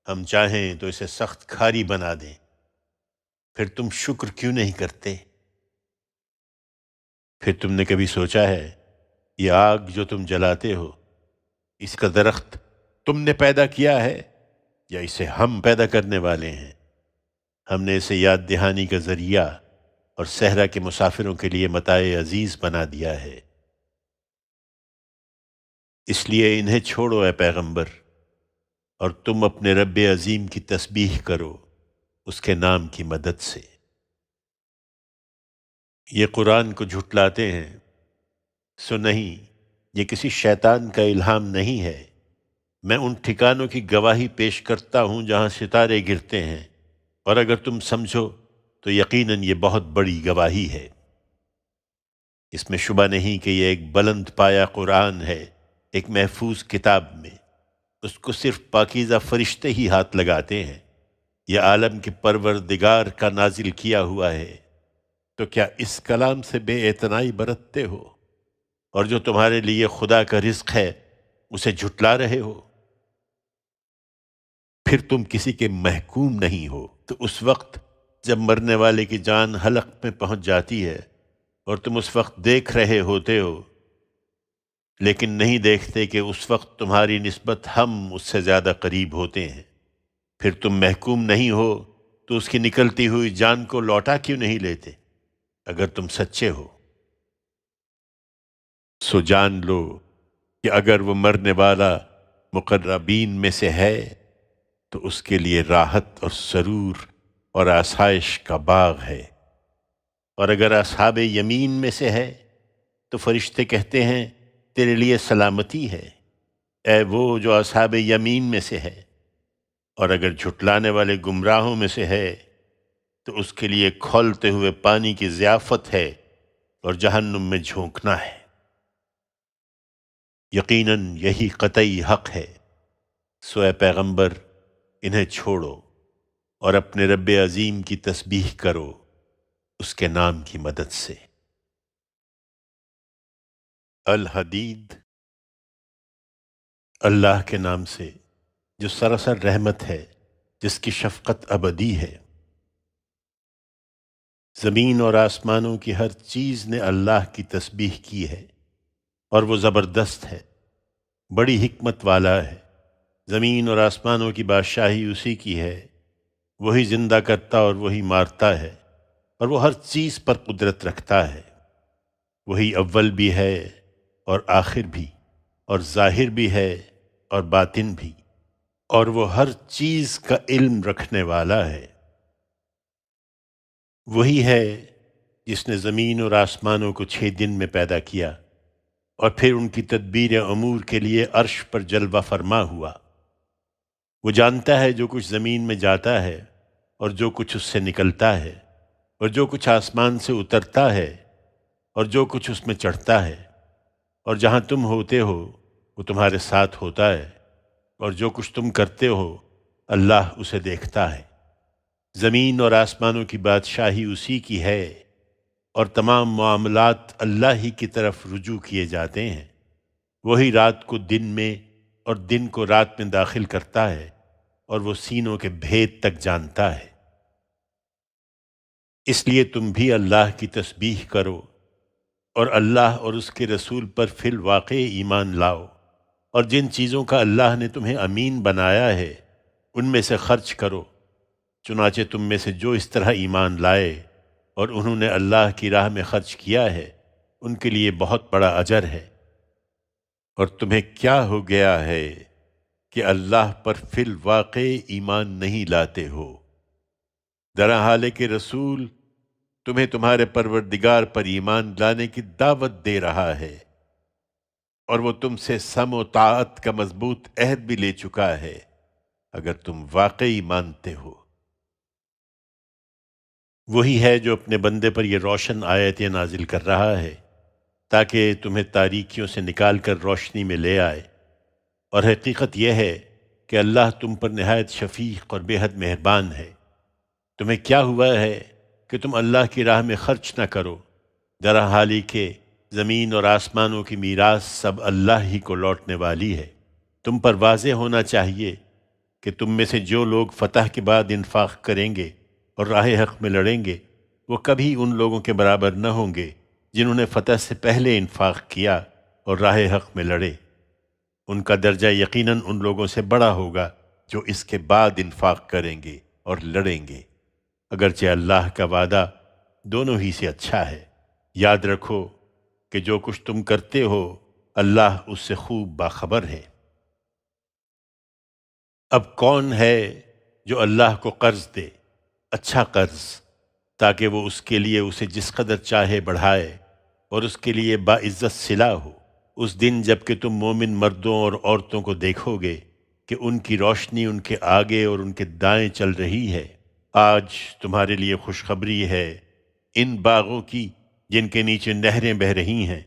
ہم چاہیں تو اسے سخت کھاری بنا دیں، پھر تم شکر کیوں نہیں کرتے؟ پھر تم نے کبھی سوچا ہے یہ آگ جو تم جلاتے ہو اس کا درخت تم نے پیدا کیا ہے یا اسے ہم پیدا کرنے والے ہیں؟ ہم نے اسے یاد دہانی کا ذریعہ اور صحرا کے مسافروں کے لیے متاع عزیز بنا دیا ہے۔ اس لیے انہیں چھوڑو اے پیغمبر، اور تم اپنے رب عظیم کی تسبیح کرو اس کے نام کی مدد سے۔ یہ قرآن کو جھٹلاتے ہیں، سو نہیں، یہ کسی شیطان کا الہام نہیں ہے۔ میں ان ٹھکانوں کی گواہی پیش کرتا ہوں جہاں ستارے گرتے ہیں، اور اگر تم سمجھو تو یقیناً یہ بہت بڑی گواہی ہے۔ اس میں شبہ نہیں کہ یہ ایک بلند پایا قرآن ہے، ایک محفوظ کتاب میں۔ اس کو صرف پاکیزہ فرشتے ہی ہاتھ لگاتے ہیں۔ یہ عالم کے پروردگار کا نازل کیا ہوا ہے، تو کیا اس کلام سے بے اعتنائی برتتے ہو؟ اور جو تمہارے لیے خدا کا رزق ہے اسے جھٹلا رہے ہو؟ پھر تم کسی کے محکوم نہیں ہو، تو اس وقت جب مرنے والے کی جان حلق میں پہنچ جاتی ہے اور تم اس وقت دیکھ رہے ہوتے ہو، لیکن نہیں دیکھتے کہ اس وقت تمہاری نسبت ہم اس سے زیادہ قریب ہوتے ہیں۔ پھر تم محکوم نہیں ہو تو اس کی نکلتی ہوئی جان کو لوٹا کیوں نہیں لیتے اگر تم سچے ہو؟ سو جان لو کہ اگر وہ مرنے والا مقربین میں سے ہے تو اس کے لیے راحت اور سرور اور آسائش کا باغ ہے، اور اگر اصحاب یمین میں سے ہے تو فرشتے کہتے ہیں تیرے لیے سلامتی ہے، اے وہ جو اصحاب یمین میں سے ہے۔ اور اگر جھٹلانے والے گمراہوں میں سے ہے تو اس کے لیے کھولتے ہوئے پانی کی ضیافت ہے اور جہنم میں جھونکنا ہے۔ یقیناً یہی قطعی حق ہے، سو اے پیغمبر انہیں چھوڑو اور اپنے رب عظیم کی تسبیح کرو اس کے نام کی مدد سے۔ الحدید، اللہ کے نام سے جو سراسر رحمت ہے، جس کی شفقت ابدی ہے۔ زمین اور آسمانوں کی ہر چیز نے اللہ کی تسبیح کی ہے، اور وہ زبردست ہے، بڑی حکمت والا ہے۔ زمین اور آسمانوں کی بادشاہی اسی کی ہے، وہی زندہ کرتا اور وہی مارتا ہے، اور وہ ہر چیز پر قدرت رکھتا ہے۔ وہی اول بھی ہے اور آخر بھی، اور ظاہر بھی ہے اور باطن بھی، اور وہ ہر چیز کا علم رکھنے والا ہے۔ وہی ہے جس نے زمین اور آسمانوں کو 6 دن میں پیدا کیا، اور پھر ان کی تدبیر امور کے لیے عرش پر جلوہ فرما ہوا۔ وہ جانتا ہے جو کچھ زمین میں جاتا ہے اور جو کچھ اس سے نکلتا ہے، اور جو کچھ آسمان سے اترتا ہے اور جو کچھ اس میں چڑھتا ہے، اور جہاں تم ہوتے ہو وہ تمہارے ساتھ ہوتا ہے، اور جو کچھ تم کرتے ہو اللہ اسے دیکھتا ہے۔ زمین اور آسمانوں کی بادشاہی اسی کی ہے، اور تمام معاملات اللہ ہی کی طرف رجوع کیے جاتے ہیں۔ وہی رات کو دن میں اور دن کو رات میں داخل کرتا ہے، اور وہ سینوں کے بھید تک جانتا ہے۔ اس لیے تم بھی اللہ کی تسبیح کرو، اور اللہ اور اس کے رسول پر فی الواقع ایمان لاؤ، اور جن چیزوں کا اللہ نے تمہیں امین بنایا ہے ان میں سے خرچ کرو۔ چنانچہ تم میں سے جو اس طرح ایمان لائے اور انہوں نے اللہ کی راہ میں خرچ کیا ہے، ان کے لیے بہت بڑا اجر ہے۔ اور تمہیں کیا ہو گیا ہے کہ اللہ پر فی الواقع ایمان نہیں لاتے ہو؟ درا حال ہے کہ رسول تمہیں تمہارے پروردگار پر ایمان لانے کی دعوت دے رہا ہے، اور وہ تم سے سم و طاعت کا مضبوط عہد بھی لے چکا ہے، اگر تم واقعی مانتے ہو۔ وہی ہے جو اپنے بندے پر یہ روشن آیتیں نازل کر رہا ہے تاکہ تمہیں تاریکیوں سے نکال کر روشنی میں لے آئے، اور حقیقت یہ ہے کہ اللہ تم پر نہایت شفیق اور بے حد مہربان ہے۔ تمہیں کیا ہوا ہے کہ تم اللہ کی راہ میں خرچ نہ کرو، درا حالی کہ زمین اور آسمانوں کی میراث سب اللہ ہی کو لوٹنے والی ہے۔ تم پر واضح ہونا چاہیے کہ تم میں سے جو لوگ فتح کے بعد انفاق کریں گے اور راہ حق میں لڑیں گے، وہ کبھی ان لوگوں کے برابر نہ ہوں گے جنہوں نے فتح سے پہلے انفاق کیا اور راہ حق میں لڑے۔ ان کا درجہ یقیناً ان لوگوں سے بڑا ہوگا جو اس کے بعد انفاق کریں گے اور لڑیں گے، اگرچہ اللہ کا وعدہ دونوں ہی سے اچھا ہے۔ یاد رکھو کہ جو کچھ تم کرتے ہو اللہ اس سے خوب باخبر ہے۔ اب کون ہے جو اللہ کو قرض دے، اچھا قرض، تاکہ وہ اس کے لیے اسے جس قدر چاہے بڑھائے اور اس کے لیے باعزت صلہ ہو، اس دن جب کہ تم مومن مردوں اور عورتوں کو دیکھو گے کہ ان کی روشنی ان کے آگے اور ان کے دائیں چل رہی ہے۔ آج تمہارے لیے خوشخبری ہے ان باغوں کی جن کے نیچے نہریں بہہ رہی ہیں،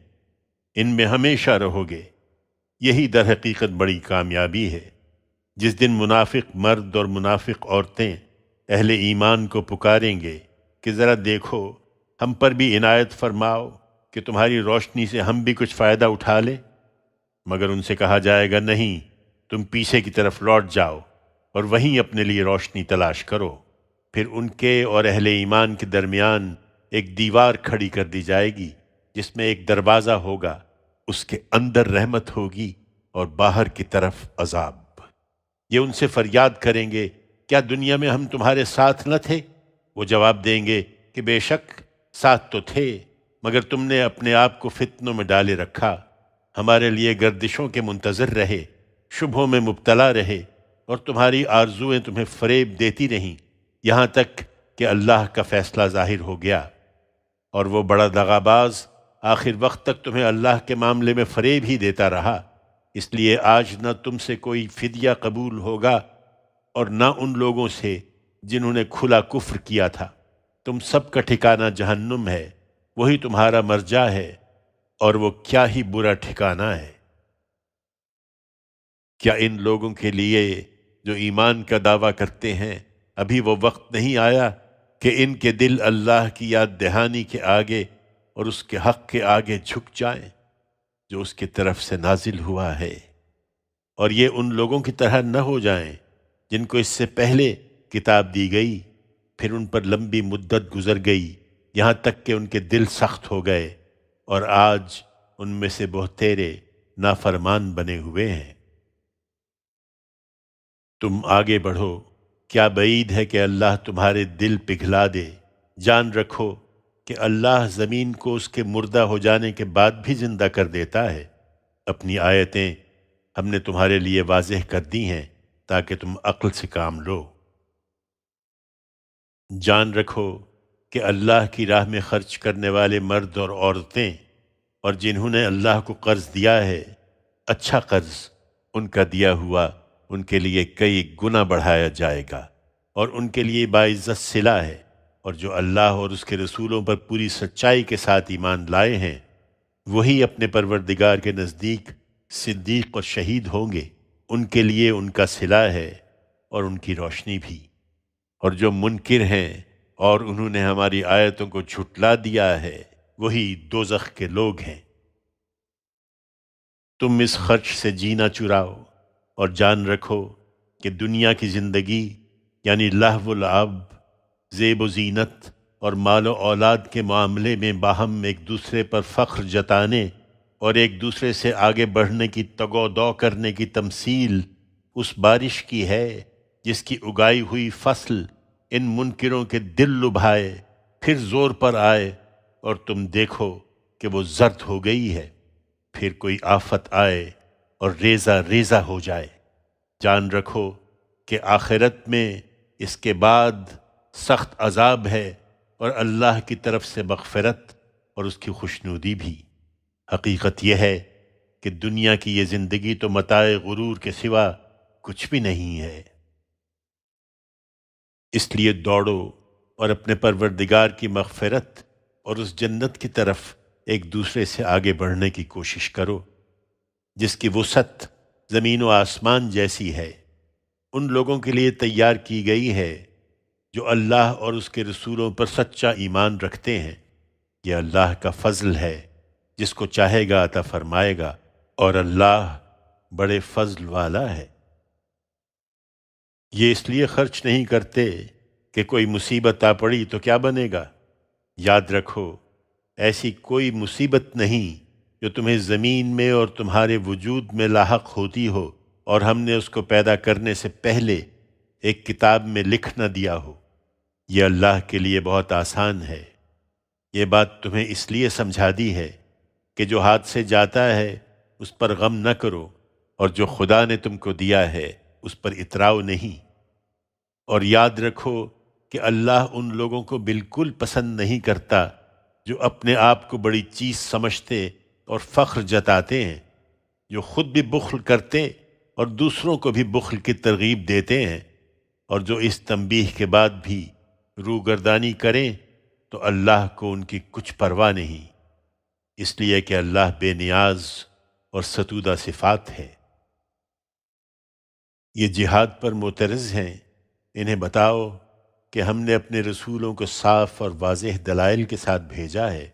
ان میں ہمیشہ رہو گے۔ یہی در حقیقت بڑی کامیابی ہے۔ جس دن منافق مرد اور منافق عورتیں اہل ایمان کو پکاریں گے کہ ذرا دیکھو ہم پر بھی عنایت فرماؤ کہ تمہاری روشنی سے ہم بھی کچھ فائدہ اٹھا لیں، مگر ان سے کہا جائے گا نہیں، تم پیچھے کی طرف لوٹ جاؤ اور وہیں اپنے لیے روشنی تلاش کرو۔ پھر ان کے اور اہل ایمان کے درمیان ایک دیوار کھڑی کر دی جائے گی جس میں ایک دروازہ ہوگا، اس کے اندر رحمت ہوگی اور باہر کی طرف عذاب۔ یہ ان سے فریاد کریں گے کیا دنیا میں ہم تمہارے ساتھ نہ تھے؟ وہ جواب دیں گے کہ بے شک ساتھ تو تھے، مگر تم نے اپنے آپ کو فتنوں میں ڈالے رکھا، ہمارے لیے گردشوں کے منتظر رہے، شبہوں میں مبتلا رہے، اور تمہاری آرزویں تمہیں فریب دیتی رہیں، یہاں تک کہ اللہ کا فیصلہ ظاہر ہو گیا۔ اور وہ بڑا دغاباز آخر وقت تک تمہیں اللہ کے معاملے میں فریب ہی دیتا رہا، اس لیے آج نہ تم سے کوئی فدیہ قبول ہوگا اور نہ ان لوگوں سے جنہوں نے کھلا کفر کیا تھا۔ تم سب کا ٹھکانہ جہنم ہے، وہی تمہارا مرجع ہے، اور وہ کیا ہی برا ٹھکانہ ہے۔ کیا ان لوگوں کے لیے جو ایمان کا دعویٰ کرتے ہیں ابھی وہ وقت نہیں آیا کہ ان کے دل اللہ کی یاد دہانی کے آگے اور اس کے حق کے آگے جھک جائیں جو اس کی طرف سے نازل ہوا ہے، اور یہ ان لوگوں کی طرح نہ ہو جائیں جن کو اس سے پہلے کتاب دی گئی، پھر ان پر لمبی مدت گزر گئی یہاں تک کہ ان کے دل سخت ہو گئے، اور آج ان میں سے بہتیرے نافرمان بنے ہوئے ہیں۔ تم آگے بڑھو، کیا بعید ہے کہ اللہ تمہارے دل پگھلا دے۔ جان رکھو کہ اللہ زمین کو اس کے مردہ ہو جانے کے بعد بھی زندہ کر دیتا ہے۔ اپنی آیتیں ہم نے تمہارے لیے واضح کر دی ہیں تاکہ تم عقل سے کام لو۔ جان رکھو کہ اللہ کی راہ میں خرچ کرنے والے مرد اور عورتیں اور جنہوں نے اللہ کو قرض دیا ہے، اچھا قرض ان کا دیا ہوا ان کے لیے کئی گنا بڑھایا جائے گا، اور ان کے لیے باعزت صلہ ہے، اور جو اللہ اور اس کے رسولوں پر پوری سچائی کے ساتھ ایمان لائے ہیں وہی اپنے پروردگار کے نزدیک صدیق اور شہید ہوں گے، ان کے لیے ان کا صلہ ہے اور ان کی روشنی بھی۔ اور جو منکر ہیں اور انہوں نے ہماری آیتوں کو جھٹلا دیا ہے وہی دوزخ کے لوگ ہیں۔ تم اس خرچ سے جینا چراؤ اور جان رکھو کہ دنیا کی زندگی یعنی لہو و لعب، زیب و زینت اور مال و اولاد کے معاملے میں باہم ایک دوسرے پر فخر جتانے اور ایک دوسرے سے آگے بڑھنے کی تگ و دو کرنے کی تمثیل اس بارش کی ہے جس کی اگائی ہوئی فصل ان منکروں کے دل لبھائے، پھر زور پر آئے اور تم دیکھو کہ وہ زرد ہو گئی ہے، پھر کوئی آفت آئے اور ریزہ ریزہ ہو جائے۔ جان رکھو کہ آخرت میں اس کے بعد سخت عذاب ہے اور اللہ کی طرف سے مغفرت اور اس کی خوشنودی بھی۔ حقیقت یہ ہے کہ دنیا کی یہ زندگی تو متاع غرور کے سوا کچھ بھی نہیں ہے۔ اس لیے دوڑو اور اپنے پروردگار کی مغفرت اور اس جنت کی طرف ایک دوسرے سے آگے بڑھنے کی کوشش کرو جس کی وسعت زمین و آسمان جیسی ہے، ان لوگوں کے لیے تیار کی گئی ہے جو اللہ اور اس کے رسولوں پر سچا ایمان رکھتے ہیں۔ یہ اللہ کا فضل ہے، جس کو چاہے گا عطا فرمائے گا، اور اللہ بڑے فضل والا ہے۔ یہ اس لیے خرچ نہیں کرتے کہ کوئی مصیبت آ پڑی تو کیا بنے گا۔ یاد رکھو ایسی کوئی مصیبت نہیں جو تمہیں زمین میں اور تمہارے وجود میں لاحق ہوتی ہو اور ہم نے اس کو پیدا کرنے سے پہلے ایک کتاب میں لکھ نہ دیا ہو۔ یہ اللہ کے لیے بہت آسان ہے۔ یہ بات تمہیں اس لیے سمجھا دی ہے کہ جو ہاتھ سے جاتا ہے اس پر غم نہ کرو، اور جو خدا نے تم کو دیا ہے اس پر اتراؤ نہیں۔ اور یاد رکھو کہ اللہ ان لوگوں کو بالکل پسند نہیں کرتا جو اپنے آپ کو بڑی چیز سمجھتے اور فخر جتاتے ہیں، جو خود بھی بخل کرتے اور دوسروں کو بھی بخل کی ترغیب دیتے ہیں، اور جو اس تنبیہ کے بعد بھی روگردانی کریں تو اللہ کو ان کی کچھ پرواہ نہیں، اس لیے کہ اللہ بے نیاز اور ستودہ صفات ہے۔ یہ جہاد پر معترض ہیں، انہیں بتاؤ کہ ہم نے اپنے رسولوں کو صاف اور واضح دلائل کے ساتھ بھیجا ہے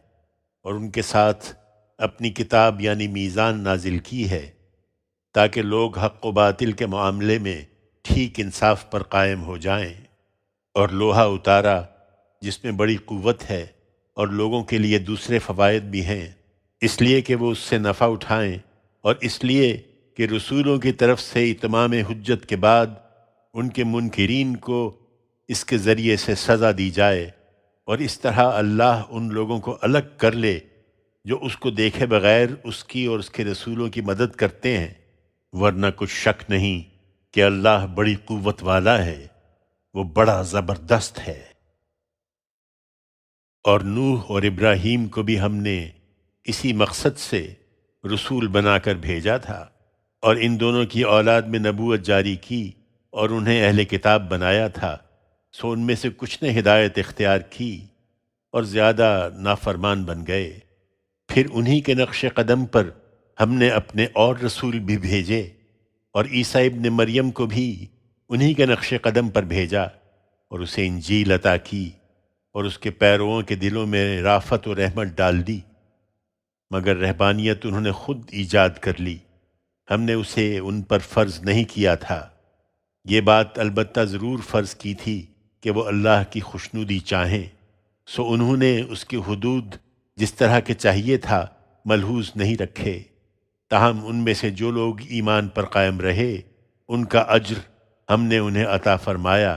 اور ان کے ساتھ اپنی کتاب یعنی میزان نازل کی ہے تاکہ لوگ حق و باطل کے معاملے میں ٹھیک انصاف پر قائم ہو جائیں، اور لوہا اتارا جس میں بڑی قوت ہے اور لوگوں کے لیے دوسرے فوائد بھی ہیں، اس لیے کہ وہ اس سے نفع اٹھائیں، اور اس لیے کہ رسولوں کی طرف سے اتمام حجت کے بعد ان کے منکرین کو اس کے ذریعے سے سزا دی جائے، اور اس طرح اللہ ان لوگوں کو الگ کر لے جو اس کو دیکھے بغیر اس کی اور اس کے رسولوں کی مدد کرتے ہیں، ورنہ کچھ شک نہیں کہ اللہ بڑی قوت والا ہے، وہ بڑا زبردست ہے۔ اور نوح اور ابراہیم کو بھی ہم نے اسی مقصد سے رسول بنا کر بھیجا تھا، اور ان دونوں کی اولاد میں نبوت جاری کی اور انہیں اہل کتاب بنایا تھا، سو ان میں سے کچھ نے ہدایت اختیار کی اور زیادہ نافرمان بن گئے۔ پھر انہی کے نقش قدم پر ہم نے اپنے اور رسول بھی بھیجے، اور عیسیٰ ابن مریم کو بھی انہی کے نقش قدم پر بھیجا، اور اسے انجیل عطا کی اور اس کے پیرووں کے دلوں میں رافت و رحمت ڈال دی، مگر رہبانیت انہوں نے خود ایجاد کر لی، ہم نے اسے ان پر فرض نہیں کیا تھا۔ یہ بات البتہ ضرور فرض کی تھی کہ وہ اللہ کی خوشنودی چاہیں، سو انہوں نے اس کی حدود جس طرح کے چاہیے تھا ملحوظ نہیں رکھے۔ تاہم ان میں سے جو لوگ ایمان پر قائم رہے ان کا اجر ہم نے انہیں عطا فرمایا،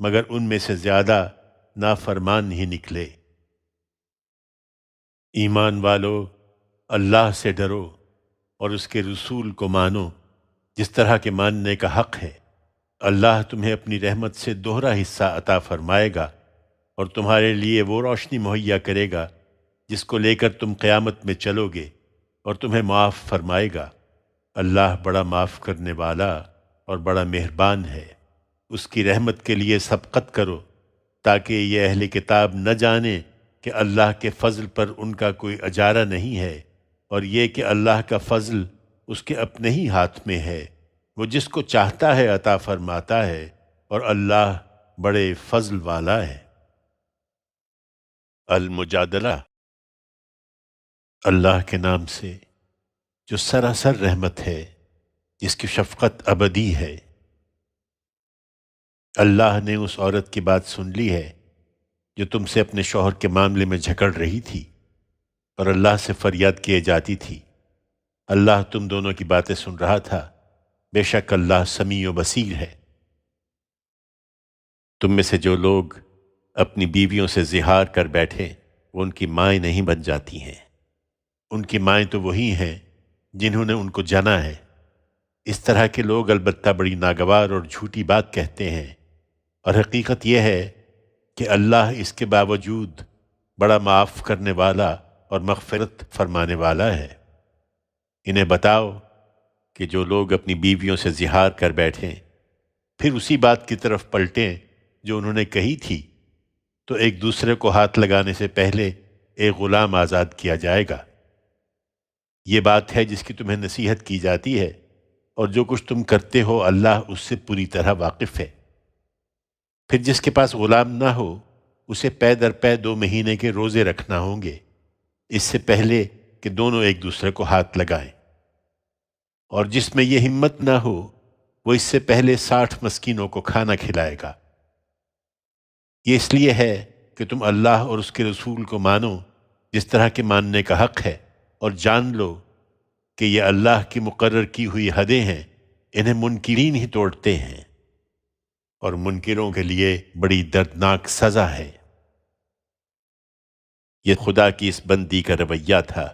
مگر ان میں سے زیادہ نافرمان ہی نکلے۔ ایمان والو، اللہ سے ڈرو اور اس کے رسول کو مانو جس طرح کے ماننے کا حق ہے۔ اللہ تمہیں اپنی رحمت سے دوہرا حصہ عطا فرمائے گا اور تمہارے لیے وہ روشنی مہیا کرے گا جس کو لے کر تم قیامت میں چلو گے، اور تمہیں معاف فرمائے گا۔ اللہ بڑا معاف کرنے والا اور بڑا مہربان ہے۔ اس کی رحمت کے لیے سبقت کرو تاکہ یہ اہل کتاب نہ جانیں کہ اللہ کے فضل پر ان کا کوئی اجارہ نہیں ہے، اور یہ کہ اللہ کا فضل اس کے اپنے ہی ہاتھ میں ہے، وہ جس کو چاہتا ہے عطا فرماتا ہے، اور اللہ بڑے فضل والا ہے۔ المجادلہ۔ اللہ کے نام سے جو سراسر رحمت ہے، جس کی شفقت ابدی ہے۔ اللہ نے اس عورت کی بات سن لی ہے جو تم سے اپنے شوہر کے معاملے میں جھگڑ رہی تھی اور اللہ سے فریاد کیے جاتی تھی۔ اللہ تم دونوں کی باتیں سن رہا تھا، بے شک اللہ سمیع و بصیر ہے۔ تم میں سے جو لوگ اپنی بیویوں سے زہار کر بیٹھے وہ ان کی مائیں نہیں بن جاتی ہیں، ان کی مائیں تو وہی ہیں جنہوں نے ان کو جنا ہے۔ اس طرح کے لوگ البتہ بڑی ناگوار اور جھوٹی بات کہتے ہیں، اور حقیقت یہ ہے کہ اللہ اس کے باوجود بڑا معاف کرنے والا اور مغفرت فرمانے والا ہے۔ انہیں بتاؤ کہ جو لوگ اپنی بیویوں سے زہار کر بیٹھیں پھر اسی بات کی طرف پلٹیں جو انہوں نے کہی تھی، تو ایک دوسرے کو ہاتھ لگانے سے پہلے ایک غلام آزاد کیا جائے گا۔ یہ بات ہے جس کی تمہیں نصیحت کی جاتی ہے، اور جو کچھ تم کرتے ہو اللہ اس سے پوری طرح واقف ہے۔ پھر جس کے پاس غلام نہ ہو اسے پے در پے 2 مہینے کے روزے رکھنا ہوں گے، اس سے پہلے کہ دونوں ایک دوسرے کو ہاتھ لگائیں۔ اور جس میں یہ ہمت نہ ہو وہ اس سے پہلے 60 مسکینوں کو کھانا کھلائے گا۔ یہ اس لیے ہے کہ تم اللہ اور اس کے رسول کو مانو جس طرح کے ماننے کا حق ہے، اور جان لو کہ یہ اللہ کی مقرر کی ہوئی حدیں ہیں، انہیں منکرین ہی توڑتے ہیں، اور منکروں کے لیے بڑی دردناک سزا ہے۔ یہ خدا کی اس بندی کا رویہ تھا،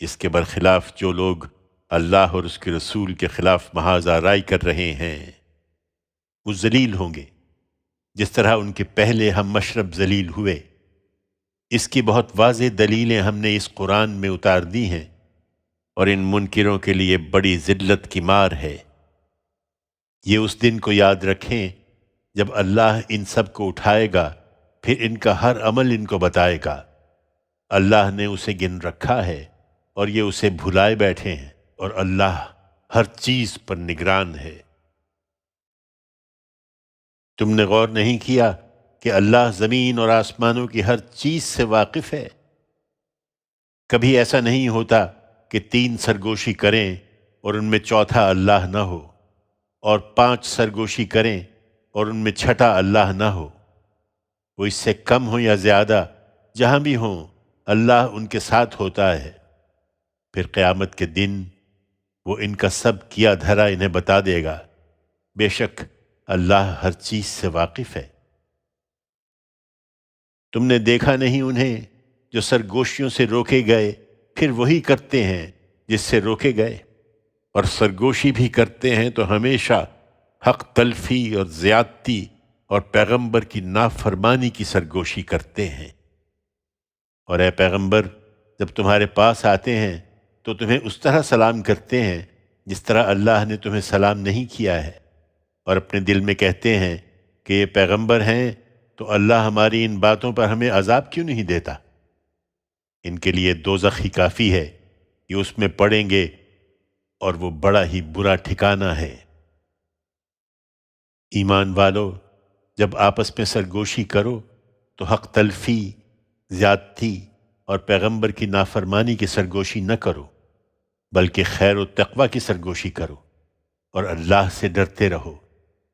اس کے برخلاف جو لوگ اللہ اور اس کے رسول کے خلاف محاذ آرائی کر رہے ہیں وہ ذلیل ہوں گے، جس طرح ان کے پہلے ہم مشرب ذلیل ہوئے۔ اس کی بہت واضح دلیلیں ہم نے اس قرآن میں اتار دی ہیں، اور ان منکروں کے لیے بڑی ذلت کی مار ہے۔ یہ اس دن کو یاد رکھیں جب اللہ ان سب کو اٹھائے گا، پھر ان کا ہر عمل ان کو بتائے گا۔ اللہ نے اسے گن رکھا ہے اور یہ اسے بھلائے بیٹھے ہیں، اور اللہ ہر چیز پر نگران ہے۔ تم نے غور نہیں کیا کہ اللہ زمین اور آسمانوں کی ہر چیز سے واقف ہے؟ کبھی ایسا نہیں ہوتا کہ 3 سرگوشی کریں اور ان میں چوتھا اللہ نہ ہو، اور 5 سرگوشی کریں اور ان میں چھٹا اللہ نہ ہو۔ وہ اس سے کم ہو یا زیادہ، جہاں بھی ہوں اللہ ان کے ساتھ ہوتا ہے۔ پھر قیامت کے دن وہ ان کا سب کیا دھرا انہیں بتا دے گا، بے شک اللہ ہر چیز سے واقف ہے۔ تم نے دیکھا نہیں انہیں جو سرگوشیوں سے روکے گئے پھر وہی کرتے ہیں جس سے روکے گئے، اور سرگوشی بھی کرتے ہیں تو ہمیشہ حق تلفی اور زیادتی اور پیغمبر کی نافرمانی کی سرگوشی کرتے ہیں۔ اور اے پیغمبر، جب تمہارے پاس آتے ہیں تو تمہیں اس طرح سلام کرتے ہیں جس طرح اللہ نے تمہیں سلام نہیں کیا ہے، اور اپنے دل میں کہتے ہیں کہ یہ پیغمبر ہیں تو اللہ ہماری ان باتوں پر ہمیں عذاب کیوں نہیں دیتا۔ ان کے لیے دوزخ ہی کافی ہے، یہ اس میں پڑیں گے اور وہ بڑا ہی برا ٹھکانہ ہے۔ ایمان والو، جب آپس میں سرگوشی کرو تو حق تلفی، زیادتی اور پیغمبر کی نافرمانی کی سرگوشی نہ کرو، بلکہ خیر و تقوی کی سرگوشی کرو اور اللہ سے ڈرتے رہو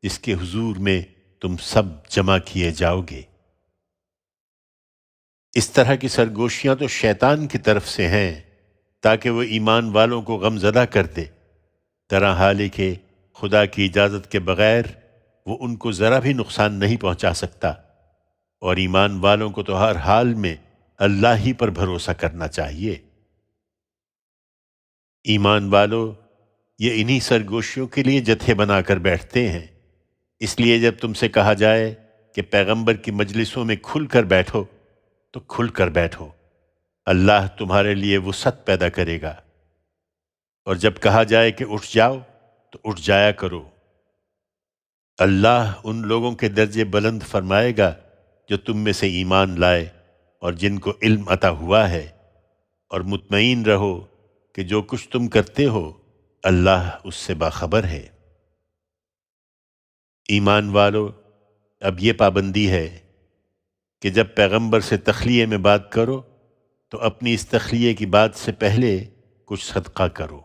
جس کے حضور میں تم سب جمع کیے جاؤ گے۔ اس طرح کی سرگوشیاں تو شیطان کی طرف سے ہیں تاکہ وہ ایمان والوں کو غم زدہ کر دے، طرح حال ہے کہ خدا کی اجازت کے بغیر وہ ان کو ذرا بھی نقصان نہیں پہنچا سکتا، اور ایمان والوں کو تو ہر حال میں اللہ ہی پر بھروسہ کرنا چاہیے۔ ایمان والو، یہ انہی سرگوشیوں کے لیے جتھے بنا کر بیٹھتے ہیں، اس لیے جب تم سے کہا جائے کہ پیغمبر کی مجلسوں میں کھل کر بیٹھو تو کھل کر بیٹھو، اللہ تمہارے لیے وسعت پیدا کرے گا، اور جب کہا جائے کہ اٹھ جاؤ تو اٹھ جایا کرو۔ اللہ ان لوگوں کے درجے بلند فرمائے گا جو تم میں سے ایمان لائے اور جن کو علم عطا ہوا ہے، اور مطمئن رہو کہ جو کچھ تم کرتے ہو اللہ اس سے باخبر ہے۔ ایمان والو، اب یہ پابندی ہے کہ جب پیغمبر سے تخلیے میں بات کرو تو اپنی اس تخلیے کی بات سے پہلے کچھ صدقہ کرو،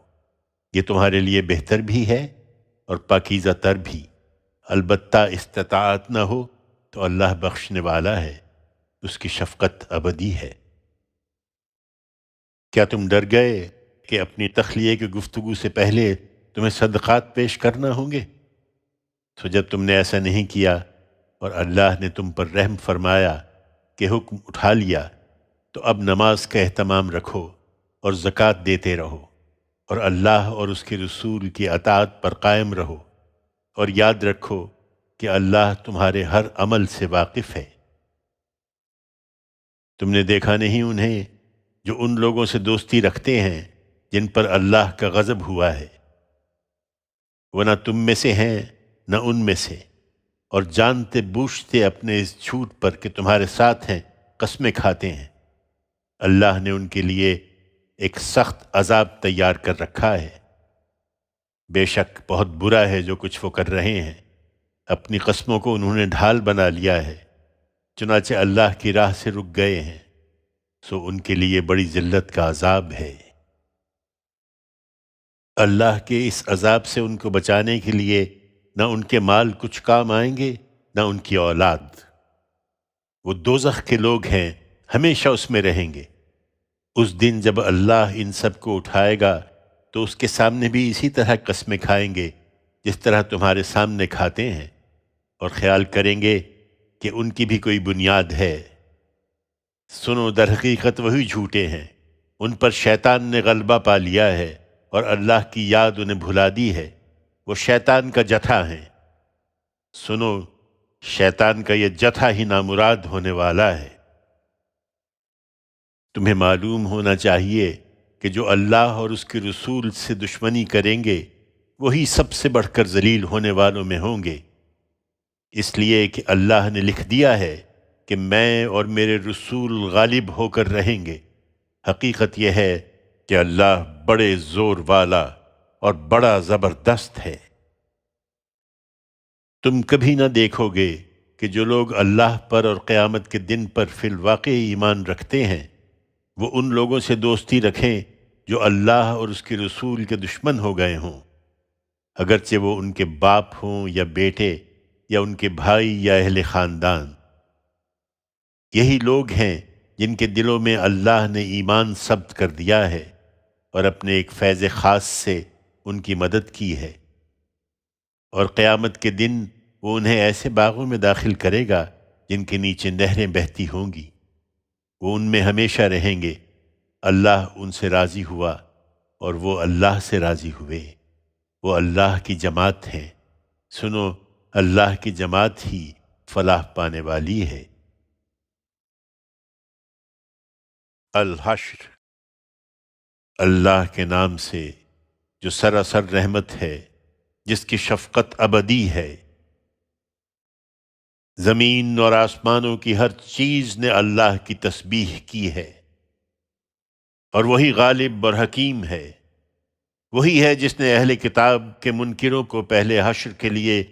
یہ تمہارے لیے بہتر بھی ہے اور پاکیزہ تر بھی، البتہ استطاعت نہ ہو تو اللہ بخشنے والا ہے، اس کی شفقت ابدی ہے۔ کیا تم ڈر گئے کہ اپنی تخلیے کی گفتگو سے پہلے تمہیں صدقات پیش کرنا ہوں گے؟ تو جب تم نے ایسا نہیں کیا اور اللہ نے تم پر رحم فرمایا کہ حکم اٹھا لیا، تو اب نماز کا اہتمام رکھو اور زکوٰۃ دیتے رہو، اور اللہ اور اس کے رسول کی اطاعت پر قائم رہو، اور یاد رکھو کہ اللہ تمہارے ہر عمل سے واقف ہے۔ تم نے دیکھا نہیں انہیں جو ان لوگوں سے دوستی رکھتے ہیں جن پر اللہ کا غضب ہوا ہے؟ وہ نہ تم میں سے ہیں نہ ان میں سے، اور جانتے بوجھتے اپنے اس جھوٹ پر کہ تمہارے ساتھ ہیں قسمیں کھاتے ہیں۔ اللہ نے ان کے لیے ایک سخت عذاب تیار کر رکھا ہے، بے شک بہت برا ہے جو کچھ وہ کر رہے ہیں۔ اپنی قسموں کو انہوں نے ڈھال بنا لیا ہے، چنانچہ اللہ کی راہ سے رک گئے ہیں، سو ان کے لیے بڑی ذلت کا عذاب ہے۔ اللہ کے اس عذاب سے ان کو بچانے کے لیے نہ ان کے مال کچھ کام آئیں گے نہ ان کی اولاد۔ وہ دوزخ کے لوگ ہیں، ہمیشہ اس میں رہیں گے۔ اس دن جب اللہ ان سب کو اٹھائے گا تو اس کے سامنے بھی اسی طرح قسمیں کھائیں گے جس طرح تمہارے سامنے کھاتے ہیں، اور خیال کریں گے کہ ان کی بھی کوئی بنیاد ہے۔ سنو، در حقیقت وہی جھوٹے ہیں، ان پر شیطان نے غلبہ پا لیا ہے اور اللہ کی یاد انہیں بھلا دی ہے، وہ شیطان کا جتھا ہیں۔ سنو، شیطان کا یہ جتھا ہی نامراد ہونے والا ہے۔ تمہیں معلوم ہونا چاہیے کہ جو اللہ اور اس کے رسول سے دشمنی کریں گے وہی سب سے بڑھ کر ذلیل ہونے والوں میں ہوں گے، اس لیے کہ اللہ نے لکھ دیا ہے کہ میں اور میرے رسول غالب ہو کر رہیں گے۔ حقیقت یہ ہے کہ اللہ بڑے زور والا اور بڑا زبردست ہے۔ تم کبھی نہ دیکھو گے کہ جو لوگ اللہ پر اور قیامت کے دن پر فی الواقع ایمان رکھتے ہیں وہ ان لوگوں سے دوستی رکھیں جو اللہ اور اس کے رسول کے دشمن ہو گئے ہوں، اگرچہ وہ ان کے باپ ہوں یا بیٹے یا ان کے بھائی یا اہل خاندان۔ یہی لوگ ہیں جن کے دلوں میں اللہ نے ایمان ثبت کر دیا ہے اور اپنے ایک فیض خاص سے ان کی مدد کی ہے، اور قیامت کے دن وہ انہیں ایسے باغوں میں داخل کرے گا جن کے نیچے نہریں بہتی ہوں گی، وہ ان میں ہمیشہ رہیں گے۔ اللہ ان سے راضی ہوا اور وہ اللہ سے راضی ہوئے، وہ اللہ کی جماعت ہیں۔ سنو، اللہ کی جماعت ہی فلاح پانے والی ہے۔ الحشر، اللہ کے نام سے جو سراسر رحمت ہے، جس کی شفقت ابدی ہے۔ زمین اور آسمانوں کی ہر چیز نے اللہ کی تسبیح کی ہے، اور وہی غالب اور حکیم ہے۔ وہی ہے جس نے اہل کتاب کے منکروں کو پہلے حشر کے لیے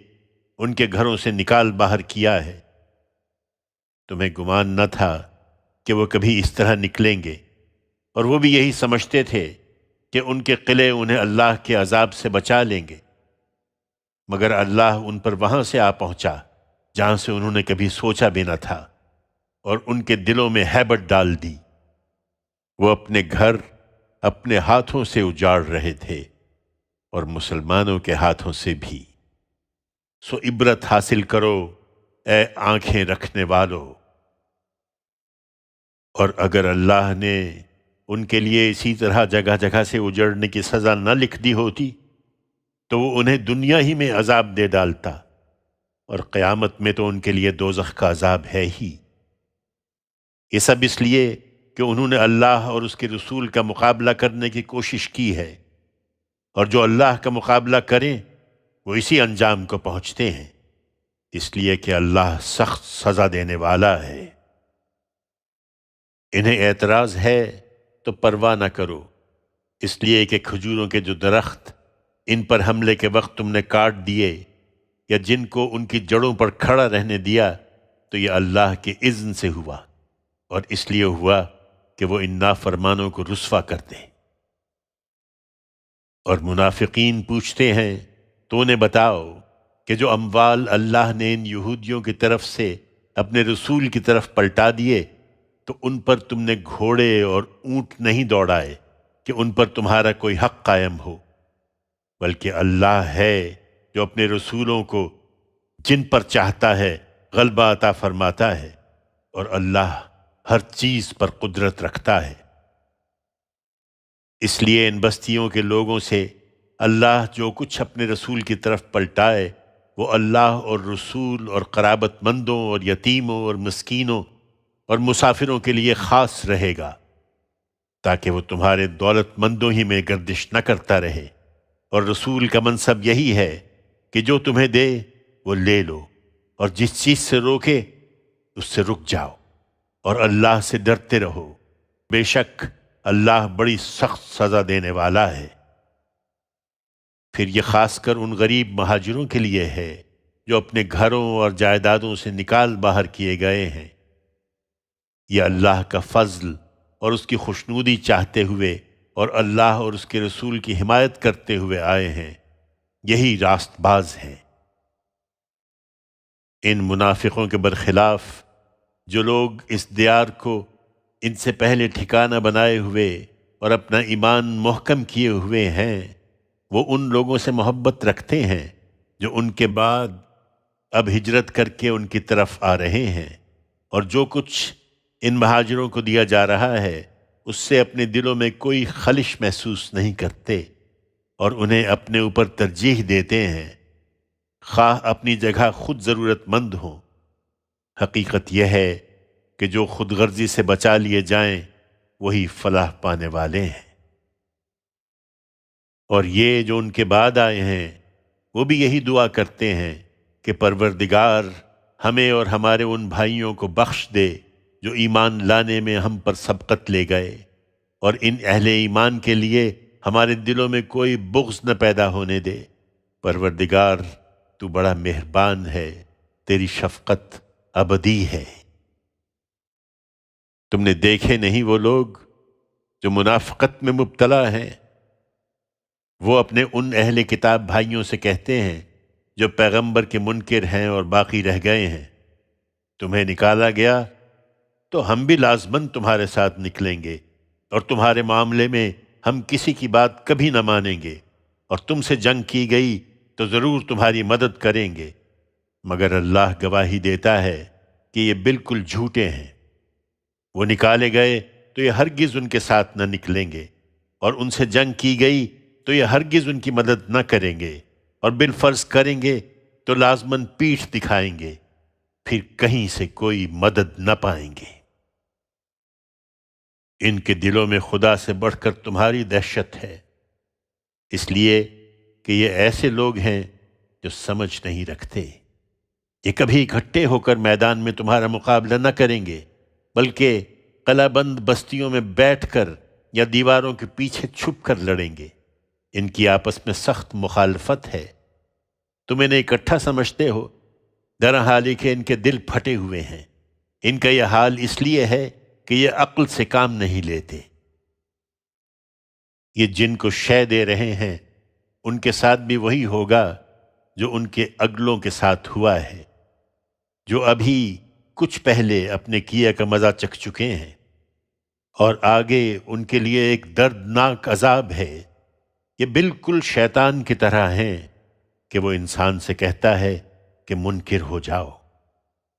ان کے گھروں سے نکال باہر کیا ہے۔ تمہیں گمان نہ تھا کہ وہ کبھی اس طرح نکلیں گے، اور وہ بھی یہی سمجھتے تھے کہ ان کے قلعے انہیں اللہ کے عذاب سے بچا لیں گے، مگر اللہ ان پر وہاں سے آ پہنچا جہاں سے انہوں نے کبھی سوچا بھی نہ تھا، اور ان کے دلوں میں ہیبت ڈال دی۔ وہ اپنے گھر اپنے ہاتھوں سے اجاڑ رہے تھے، اور مسلمانوں کے ہاتھوں سے بھی۔ سو عبرت حاصل کرو اے آنکھیں رکھنے والو۔ اور اگر اللہ نے ان کے لیے اسی طرح جگہ جگہ سے اجڑنے کی سزا نہ لکھ دی ہوتی تو وہ انہیں دنیا ہی میں عذاب دے ڈالتا، اور قیامت میں تو ان کے لیے دوزخ کا عذاب ہے ہی۔ یہ سب اس لیے کہ انہوں نے اللہ اور اس کے رسول کا مقابلہ کرنے کی کوشش کی ہے، اور جو اللہ کا مقابلہ کریں وہ اسی انجام کو پہنچتے ہیں، اس لیے کہ اللہ سخت سزا دینے والا ہے۔ انہیں اعتراض ہے تو پرواہ نہ کرو، اس لیے کہ کھجوروں کے جو درخت ان پر حملے کے وقت تم نے کاٹ دیے، یا جن کو ان کی جڑوں پر کھڑا رہنے دیا، تو یہ اللہ کے اذن سے ہوا، اور اس لیے ہوا کہ وہ ان نافرمانوں کو رسوا کر دیں۔ اور منافقین پوچھتے ہیں تو انہیں بتاؤ کہ جو اموال اللہ نے ان یہودیوں کی طرف سے اپنے رسول کی طرف پلٹا دیے، تو ان پر تم نے گھوڑے اور اونٹ نہیں دوڑائے کہ ان پر تمہارا کوئی حق قائم ہو، بلکہ اللہ ہے جو اپنے رسولوں کو جن پر چاہتا ہے غلبہ عطا فرماتا ہے، اور اللہ ہر چیز پر قدرت رکھتا ہے۔ اس لیے ان بستیوں کے لوگوں سے اللہ جو کچھ اپنے رسول کی طرف پلٹائے وہ اللہ اور رسول اور قرابت مندوں اور یتیموں اور مسکینوں اور مسافروں کے لیے خاص رہے گا، تاکہ وہ تمہارے دولت مندوں ہی میں گردش نہ کرتا رہے۔ اور رسول کا منصب یہی ہے کہ جو تمہیں دے وہ لے لو، اور جس چیز سے روکے اس سے رک جاؤ، اور اللہ سے ڈرتے رہو، بے شک اللہ بڑی سخت سزا دینے والا ہے۔ پھر یہ خاص کر ان غریب مہاجروں کے لیے ہے جو اپنے گھروں اور جائیدادوں سے نکال باہر کیے گئے ہیں۔ یہ اللہ کا فضل اور اس کی خوشنودی چاہتے ہوئے اور اللہ اور اس کے رسول کی حمایت کرتے ہوئے آئے ہیں، یہی راست باز ہیں۔ ان منافقوں کے برخلاف جو لوگ اس دیار کو ان سے پہلے ٹھکانہ بنائے ہوئے اور اپنا ایمان محکم کیے ہوئے ہیں، وہ ان لوگوں سے محبت رکھتے ہیں جو ان کے بعد اب ہجرت کر کے ان کی طرف آ رہے ہیں، اور جو کچھ ان مہاجروں کو دیا جا رہا ہے اس سے اپنے دلوں میں کوئی خلش محسوس نہیں کرتے، اور انہیں اپنے اوپر ترجیح دیتے ہیں، خواہ اپنی جگہ خود ضرورت مند ہوں۔ حقیقت یہ ہے کہ جو خود غرضی سے بچا لیے جائیں وہی فلاح پانے والے ہیں۔ اور یہ جو ان کے بعد آئے ہیں وہ بھی یہی دعا کرتے ہیں کہ پروردگار ہمیں اور ہمارے ان بھائیوں کو بخش دے جو ایمان لانے میں ہم پر سبقت لے گئے، اور ان اہل ایمان کے لیے ہمارے دلوں میں کوئی بغض نہ پیدا ہونے دے۔ پروردگار تو بڑا مہربان ہے، تیری شفقت ابدی ہے۔ تم نے دیکھے نہیں وہ لوگ جو منافقت میں مبتلا ہیں؟ وہ اپنے ان اہل کتاب بھائیوں سے کہتے ہیں جو پیغمبر کے منکر ہیں اور باقی رہ گئے ہیں، تمہیں نکالا گیا تو ہم بھی لازماً تمہارے ساتھ نکلیں گے، اور تمہارے معاملے میں ہم کسی کی بات کبھی نہ مانیں گے، اور تم سے جنگ کی گئی تو ضرور تمہاری مدد کریں گے، مگر اللہ گواہی دیتا ہے کہ یہ بالکل جھوٹے ہیں۔ وہ نکالے گئے تو یہ ہرگز ان کے ساتھ نہ نکلیں گے، اور ان سے جنگ کی گئی تو یہ ہرگز ان کی مدد نہ کریں گے، اور بالفرض کریں گے تو لازماً پیٹھ دکھائیں گے، پھر کہیں سے کوئی مدد نہ پائیں گے۔ ان کے دلوں میں خدا سے بڑھ کر تمہاری دہشت ہے، اس لیے کہ یہ ایسے لوگ ہیں جو سمجھ نہیں رکھتے۔ یہ کبھی اکٹھے ہو کر میدان میں تمہارا مقابلہ نہ کریں گے، بلکہ قلعہ بند بستیوں میں بیٹھ کر یا دیواروں کے پیچھے چھپ کر لڑیں گے۔ ان کی آپس میں سخت مخالفت ہے، تم انہیں اکٹھا سمجھتے ہو، در حال یہ کہ ان کے دل پھٹے ہوئے ہیں۔ ان کا یہ حال اس لیے ہے کہ یہ عقل سے کام نہیں لیتے۔ یہ جن کو شے دے رہے ہیں ان کے ساتھ بھی وہی ہوگا جو ان کے اگلوں کے ساتھ ہوا ہے، جو ابھی کچھ پہلے اپنے کیے کا مزہ چکھ چکے ہیں، اور آگے ان کے لیے ایک دردناک عذاب ہے۔ یہ بالکل شیطان کی طرح ہیں کہ وہ انسان سے کہتا ہے کہ منکر ہو جاؤ،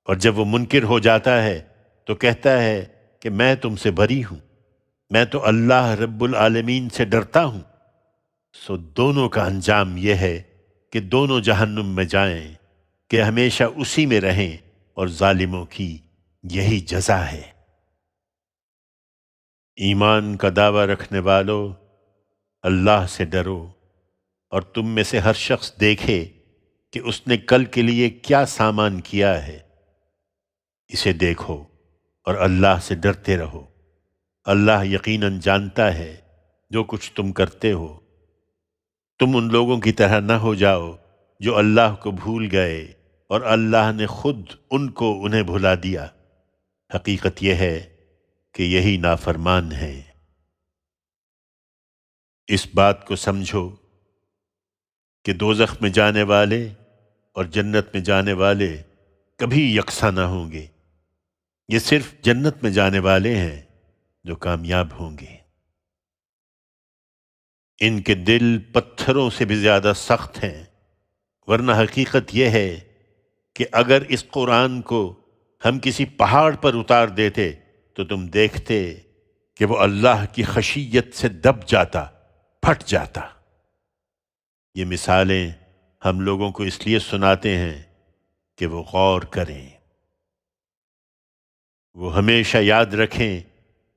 اور جب وہ منکر ہو جاتا ہے تو کہتا ہے کہ میں تم سے بری ہوں، میں تو اللہ رب العالمین سے ڈرتا ہوں۔ سو دونوں کا انجام یہ ہے کہ دونوں جہنم میں جائیں، کہ ہمیشہ اسی میں رہیں، اور ظالموں کی یہی جزا ہے۔ ایمان کا دعویٰ رکھنے والو، اللہ سے ڈرو، اور تم میں سے ہر شخص دیکھے کہ اس نے کل کے لیے کیا سامان کیا ہے، اسے دیکھو اور اللہ سے ڈرتے رہو۔ اللہ یقیناً جانتا ہے جو کچھ تم کرتے ہو۔ تم ان لوگوں کی طرح نہ ہو جاؤ جو اللہ کو بھول گئے اور اللہ نے خود ان کو انہیں بھلا دیا۔ حقیقت یہ ہے کہ یہی نافرمان ہیں۔ اس بات کو سمجھو کہ دوزخ میں جانے والے اور جنت میں جانے والے کبھی یکساں نہ ہوں گے۔ یہ صرف جنت میں جانے والے ہیں جو کامیاب ہوں گے۔ ان کے دل پتھروں سے بھی زیادہ سخت ہیں، ورنہ حقیقت یہ ہے کہ اگر اس قرآن کو ہم کسی پہاڑ پر اتار دیتے تو تم دیکھتے کہ وہ اللہ کی خشیت سے دب جاتا، پھٹ جاتا۔ یہ مثالیں ہم لوگوں کو اس لیے سناتے ہیں کہ وہ غور کریں، وہ ہمیشہ یاد رکھیں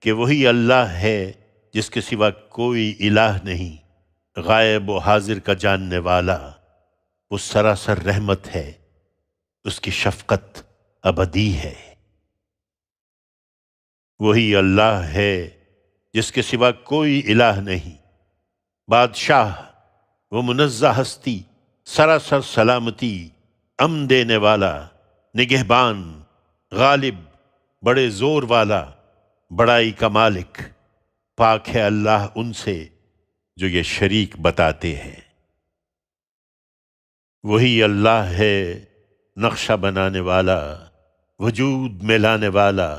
کہ وہی اللہ ہے جس کے سوا کوئی الہ نہیں، غائب و حاضر کا جاننے والا۔ وہ سراسر رحمت ہے، اس کی شفقت ابدی ہے۔ وہی اللہ ہے جس کے سوا کوئی الہ نہیں، بادشاہ، وہ منزہ ہستی، سراسر سلامتی، امن دینے والا، نگہبان، غالب، بڑے زور والا، بڑائی کا مالک۔ پاک ہے اللہ ان سے جو یہ شریک بتاتے ہیں۔ وہی اللہ ہے نقشہ بنانے والا، وجود میں لانے والا،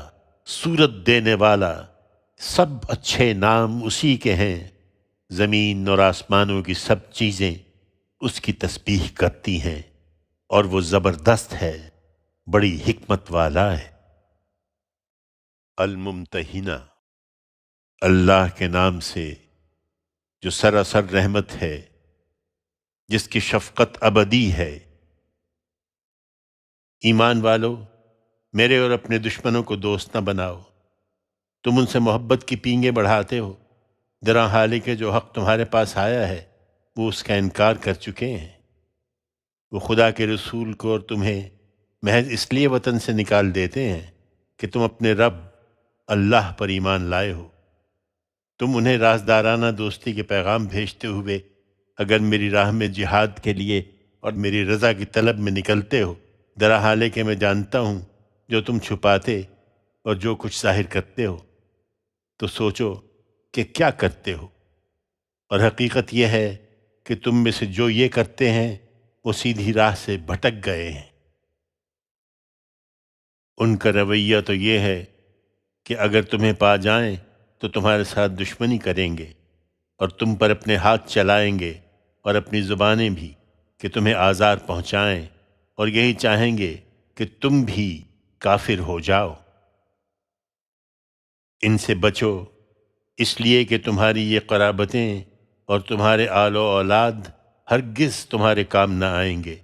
صورت دینے والا۔ سب اچھے نام اسی کے ہیں۔ زمین اور آسمانوں کی سب چیزیں اس کی تسبیح کرتی ہیں، اور وہ زبردست ہے، بڑی حکمت والا ہے۔ الممتحنہ، اللہ کے نام سے جو سراسر رحمت ہے، جس کی شفقت ابدی ہے۔ ایمان والو، میرے اور اپنے دشمنوں کو دوست نہ بناؤ۔ تم ان سے محبت کی پینگیں بڑھاتے ہو، درا حالی کہ جو حق تمہارے پاس آیا ہے وہ اس کا انکار کر چکے ہیں۔ وہ خدا کے رسول کو اور تمہیں محض اس لیے وطن سے نکال دیتے ہیں کہ تم اپنے رب اللہ پر ایمان لائے ہو۔ تم انہیں رازدارانہ دوستی کے پیغام بھیجتے ہوئے اگر میری راہ میں جہاد کے لیے اور میری رضا کی طلب میں نکلتے ہو، درا حالے کہ میں جانتا ہوں جو تم چھپاتے اور جو کچھ ظاہر کرتے ہو، تو سوچو کہ کیا کرتے ہو، اور حقیقت یہ ہے کہ تم میں سے جو یہ کرتے ہیں وہ سیدھی راہ سے بھٹک گئے ہیں۔ ان کا رویہ تو یہ ہے کہ اگر تمہیں پا جائیں تو تمہارے ساتھ دشمنی کریں گے، اور تم پر اپنے ہاتھ چلائیں گے اور اپنی زبانیں بھی، کہ تمہیں آزار پہنچائیں، اور یہی چاہیں گے کہ تم بھی کافر ہو جاؤ۔ ان سے بچو، اس لیے کہ تمہاری یہ قرابتیں اور تمہارے آل و اولاد ہرگز تمہارے کام نہ آئیں گے۔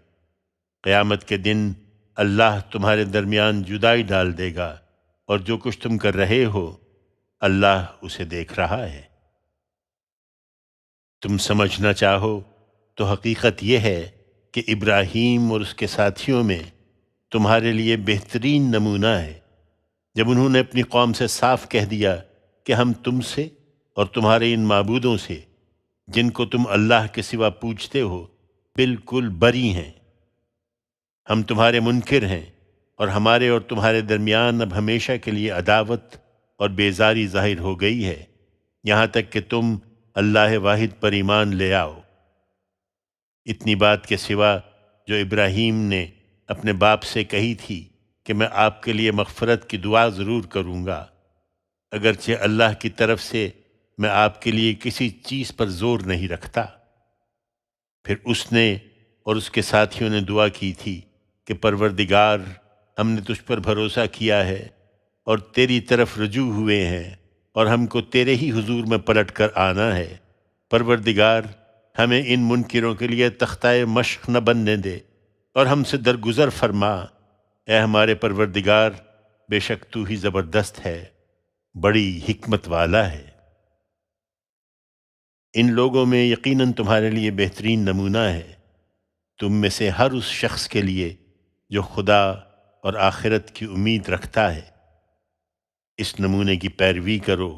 قیامت کے دن اللہ تمہارے درمیان جدائی ڈال دے گا، اور جو کچھ تم کر رہے ہو اللہ اسے دیکھ رہا ہے۔ تم سمجھنا چاہو تو حقیقت یہ ہے کہ ابراہیم اور اس کے ساتھیوں میں تمہارے لیے بہترین نمونہ ہے، جب انہوں نے اپنی قوم سے صاف کہہ دیا کہ ہم تم سے اور تمہارے ان معبودوں سے جن کو تم اللہ کے سوا پوجتے ہو بالکل بری ہیں۔ ہم تمہارے منکر ہیں، اور ہمارے اور تمہارے درمیان اب ہمیشہ کے لیے عداوت اور بیزاری ظاہر ہو گئی ہے، یہاں تک کہ تم اللہ واحد پر ایمان لے آؤ۔ اتنی بات کے سوا جو ابراہیم نے اپنے باپ سے کہی تھی کہ میں آپ کے لیے مغفرت کی دعا ضرور کروں گا، اگرچہ اللہ کی طرف سے میں آپ کے لیے کسی چیز پر زور نہیں رکھتا۔ پھر اس نے اور اس کے ساتھیوں نے دعا کی تھی کہ پروردگار، ہم نے تجھ پر بھروسہ کیا ہے اور تیری طرف رجوع ہوئے ہیں، اور ہم کو تیرے ہی حضور میں پلٹ کر آنا ہے۔ پروردگار، ہمیں ان منکروں کے لیے تختہ مشق نہ بننے دے اور ہم سے درگزر فرما۔ اے ہمارے پروردگار، بے شک تو ہی زبردست ہے، بڑی حکمت والا ہے۔ ان لوگوں میں یقیناً تمہارے لیے بہترین نمونہ ہے، تم میں سے ہر اس شخص کے لیے جو خدا اور آخرت کی امید رکھتا ہے۔ اس نمونے کی پیروی کرو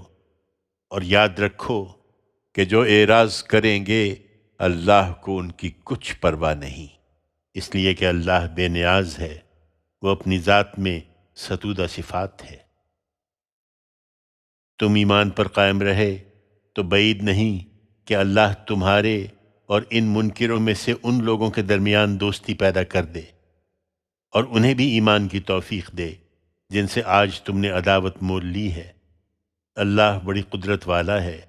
اور یاد رکھو کہ جو اعراض کریں گے اللہ کو ان کی کچھ پرواہ نہیں، اس لیے کہ اللہ بے نیاز ہے، وہ اپنی ذات میں ستودہ صفات ہے۔ تم ایمان پر قائم رہے تو بعید نہیں کہ اللہ تمہارے اور ان منکروں میں سے ان لوگوں کے درمیان دوستی پیدا کر دے اور انہیں بھی ایمان کی توفیق دے جن سے آج تم نے عداوت مول لی ہے۔ اللہ بڑی قدرت والا ہے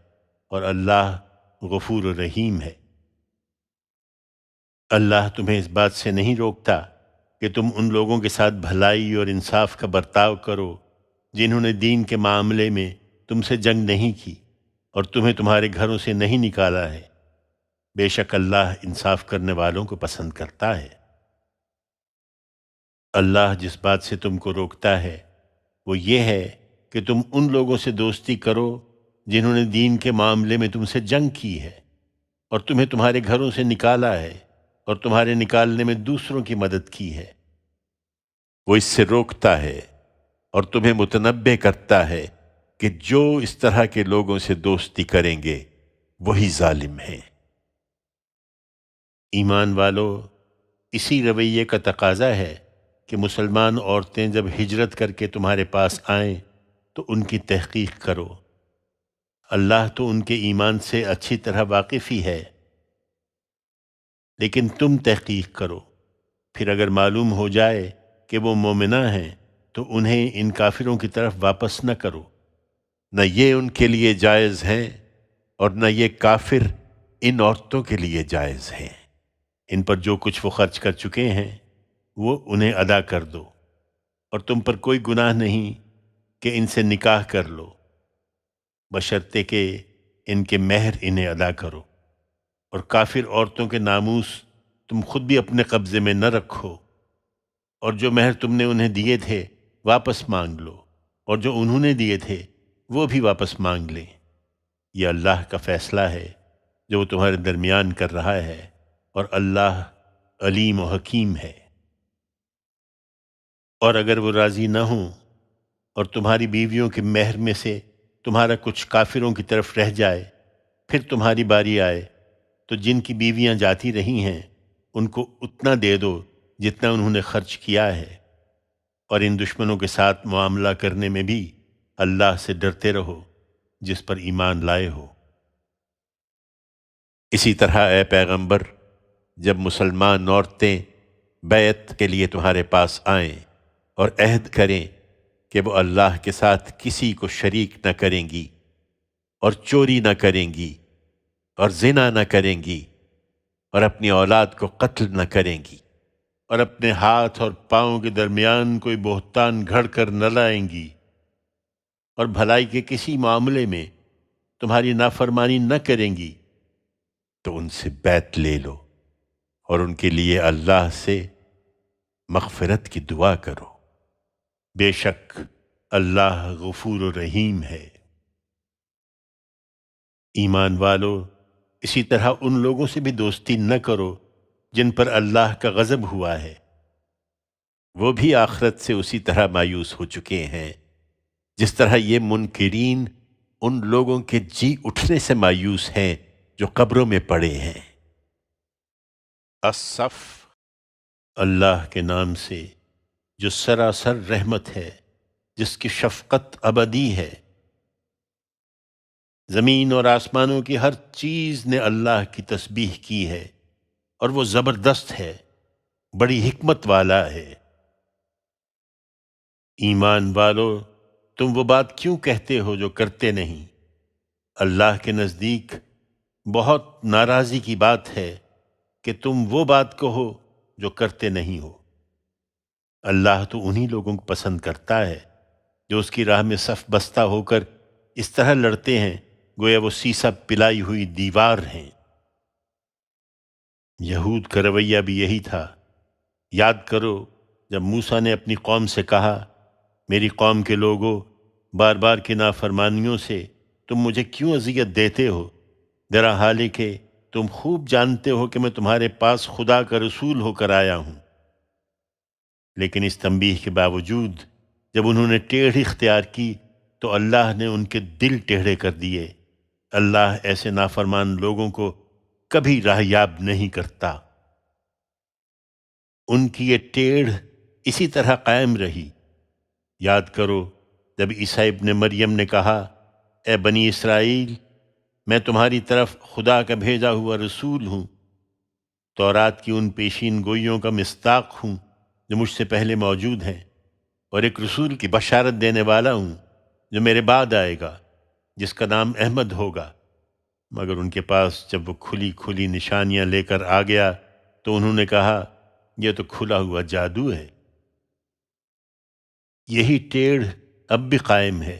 اور اللہ غفور و رحیم ہے۔ اللہ تمہیں اس بات سے نہیں روکتا کہ تم ان لوگوں کے ساتھ بھلائی اور انصاف کا برتاؤ کرو جنہوں نے دین کے معاملے میں تم سے جنگ نہیں کی اور تمہیں تمہارے گھروں سے نہیں نکالا ہے۔ بے شک اللہ انصاف کرنے والوں کو پسند کرتا ہے۔ اللہ جس بات سے تم کو روکتا ہے وہ یہ ہے کہ تم ان لوگوں سے دوستی کرو جنہوں نے دین کے معاملے میں تم سے جنگ کی ہے اور تمہیں تمہارے گھروں سے نکالا ہے اور تمہارے نکالنے میں دوسروں کی مدد کی ہے۔ وہ اس سے روکتا ہے اور تمہیں متنبہ کرتا ہے کہ جو اس طرح کے لوگوں سے دوستی کریں گے وہی ظالم ہیں۔ ایمان والو، اسی رویے کا تقاضا ہے کہ مسلمان عورتیں جب ہجرت کر کے تمہارے پاس آئیں تو ان کی تحقیق کرو۔ اللہ تو ان کے ایمان سے اچھی طرح واقف ہی ہے، لیکن تم تحقیق کرو، پھر اگر معلوم ہو جائے کہ وہ مومنہ ہیں تو انہیں ان کافروں کی طرف واپس نہ کرو، نہ یہ ان کے لیے جائز ہیں اور نہ یہ کافر ان عورتوں کے لیے جائز ہیں۔ ان پر جو کچھ وہ خرچ کر چکے ہیں وہ انہیں ادا کر دو، اور تم پر کوئی گناہ نہیں کہ ان سے نکاح کر لو، بشرطے کہ ان کے مہر انہیں ادا کرو، اور کافر عورتوں کے ناموس تم خود بھی اپنے قبضے میں نہ رکھو، اور جو مہر تم نے انہیں دیے تھے واپس مانگ لو، اور جو انہوں نے دیے تھے وہ بھی واپس مانگ لیں۔ یہ اللہ کا فیصلہ ہے جو وہ تمہارے درمیان کر رہا ہے، اور اللہ علیم و حکیم ہے۔ اور اگر وہ راضی نہ ہوں اور تمہاری بیویوں کے مہر میں سے تمہارا کچھ کافروں کی طرف رہ جائے، پھر تمہاری باری آئے تو جن کی بیویاں جاتی رہی ہیں ان کو اتنا دے دو جتنا انہوں نے خرچ کیا ہے، اور ان دشمنوں کے ساتھ معاملہ کرنے میں بھی اللہ سے ڈرتے رہو جس پر ایمان لائے ہو۔ اسی طرح اے پیغمبر، جب مسلمان عورتیں بیعت کے لیے تمہارے پاس آئیں اور عہد کریں کہ وہ اللہ کے ساتھ کسی کو شریک نہ کریں گی اور چوری نہ کریں گی اور زنا نہ کریں گی اور اپنی اولاد کو قتل نہ کریں گی اور اپنے ہاتھ اور پاؤں کے درمیان کوئی بہتان گھڑ کر نہ لائیں گی، اور بھلائی کے کسی معاملے میں تمہاری نافرمانی نہ کریں گی، تو ان سے بیعت لے لو اور ان کے لیے اللہ سے مغفرت کی دعا کرو۔ بے شک اللہ غفور و رحیم ہے۔ ایمان والو، اسی طرح ان لوگوں سے بھی دوستی نہ کرو جن پر اللہ کا غضب ہوا ہے، وہ بھی آخرت سے اسی طرح مایوس ہو چکے ہیں جس طرح یہ منکرین ان لوگوں کے جی اٹھنے سے مایوس ہیں جو قبروں میں پڑے ہیں۔ الصف اللہ کے نام سے جو سراسر رحمت ہے، جس کی شفقت ابدی ہے۔ زمین اور آسمانوں کی ہر چیز نے اللہ کی تسبیح کی ہے، اور وہ زبردست ہے، بڑی حکمت والا ہے۔ ایمان والو، تم وہ بات کیوں کہتے ہو جو کرتے نہیں؟ اللہ کے نزدیک بہت ناراضی کی بات ہے کہ تم وہ بات کہو جو کرتے نہیں ہو۔ اللہ تو انہی لوگوں کو پسند کرتا ہے جو اس کی راہ میں صف بستہ ہو کر اس طرح لڑتے ہیں گویا وہ سیسا پلائی ہوئی دیوار ہیں۔ یہود کا رویہ بھی یہی تھا۔ یاد کرو جب موسیٰ نے اپنی قوم سے کہا، میری قوم کے لوگوں، بار بار کی نافرمانیوں سے تم مجھے کیوں اذیت دیتے ہو؟ درا حال ہے کہ تم خوب جانتے ہو کہ میں تمہارے پاس خدا کا رسول ہو کر آیا ہوں۔ لیکن اس تنبیہ کے باوجود جب انہوں نے ٹیڑھ اختیار کی تو اللہ نے ان کے دل ٹیڑھے کر دیے۔ اللہ ایسے نافرمان لوگوں کو کبھی راہیاب نہیں کرتا۔ ان کی یہ ٹیڑھ اسی طرح قائم رہی۔ یاد کرو جب عیسیٰ ابن مریم نے کہا، اے بنی اسرائیل، میں تمہاری طرف خدا کا بھیجا ہوا رسول ہوں، تورات کی ان پیشین گوئیوں کا مصداق ہوں جو مجھ سے پہلے موجود ہیں، اور ایک رسول کی بشارت دینے والا ہوں جو میرے بعد آئے گا، جس کا نام احمد ہوگا۔ مگر ان کے پاس جب وہ کھلی کھلی نشانیاں لے کر آ گیا تو انہوں نے کہا، یہ تو کھلا ہوا جادو ہے۔ یہی ٹیڑھ اب بھی قائم ہے۔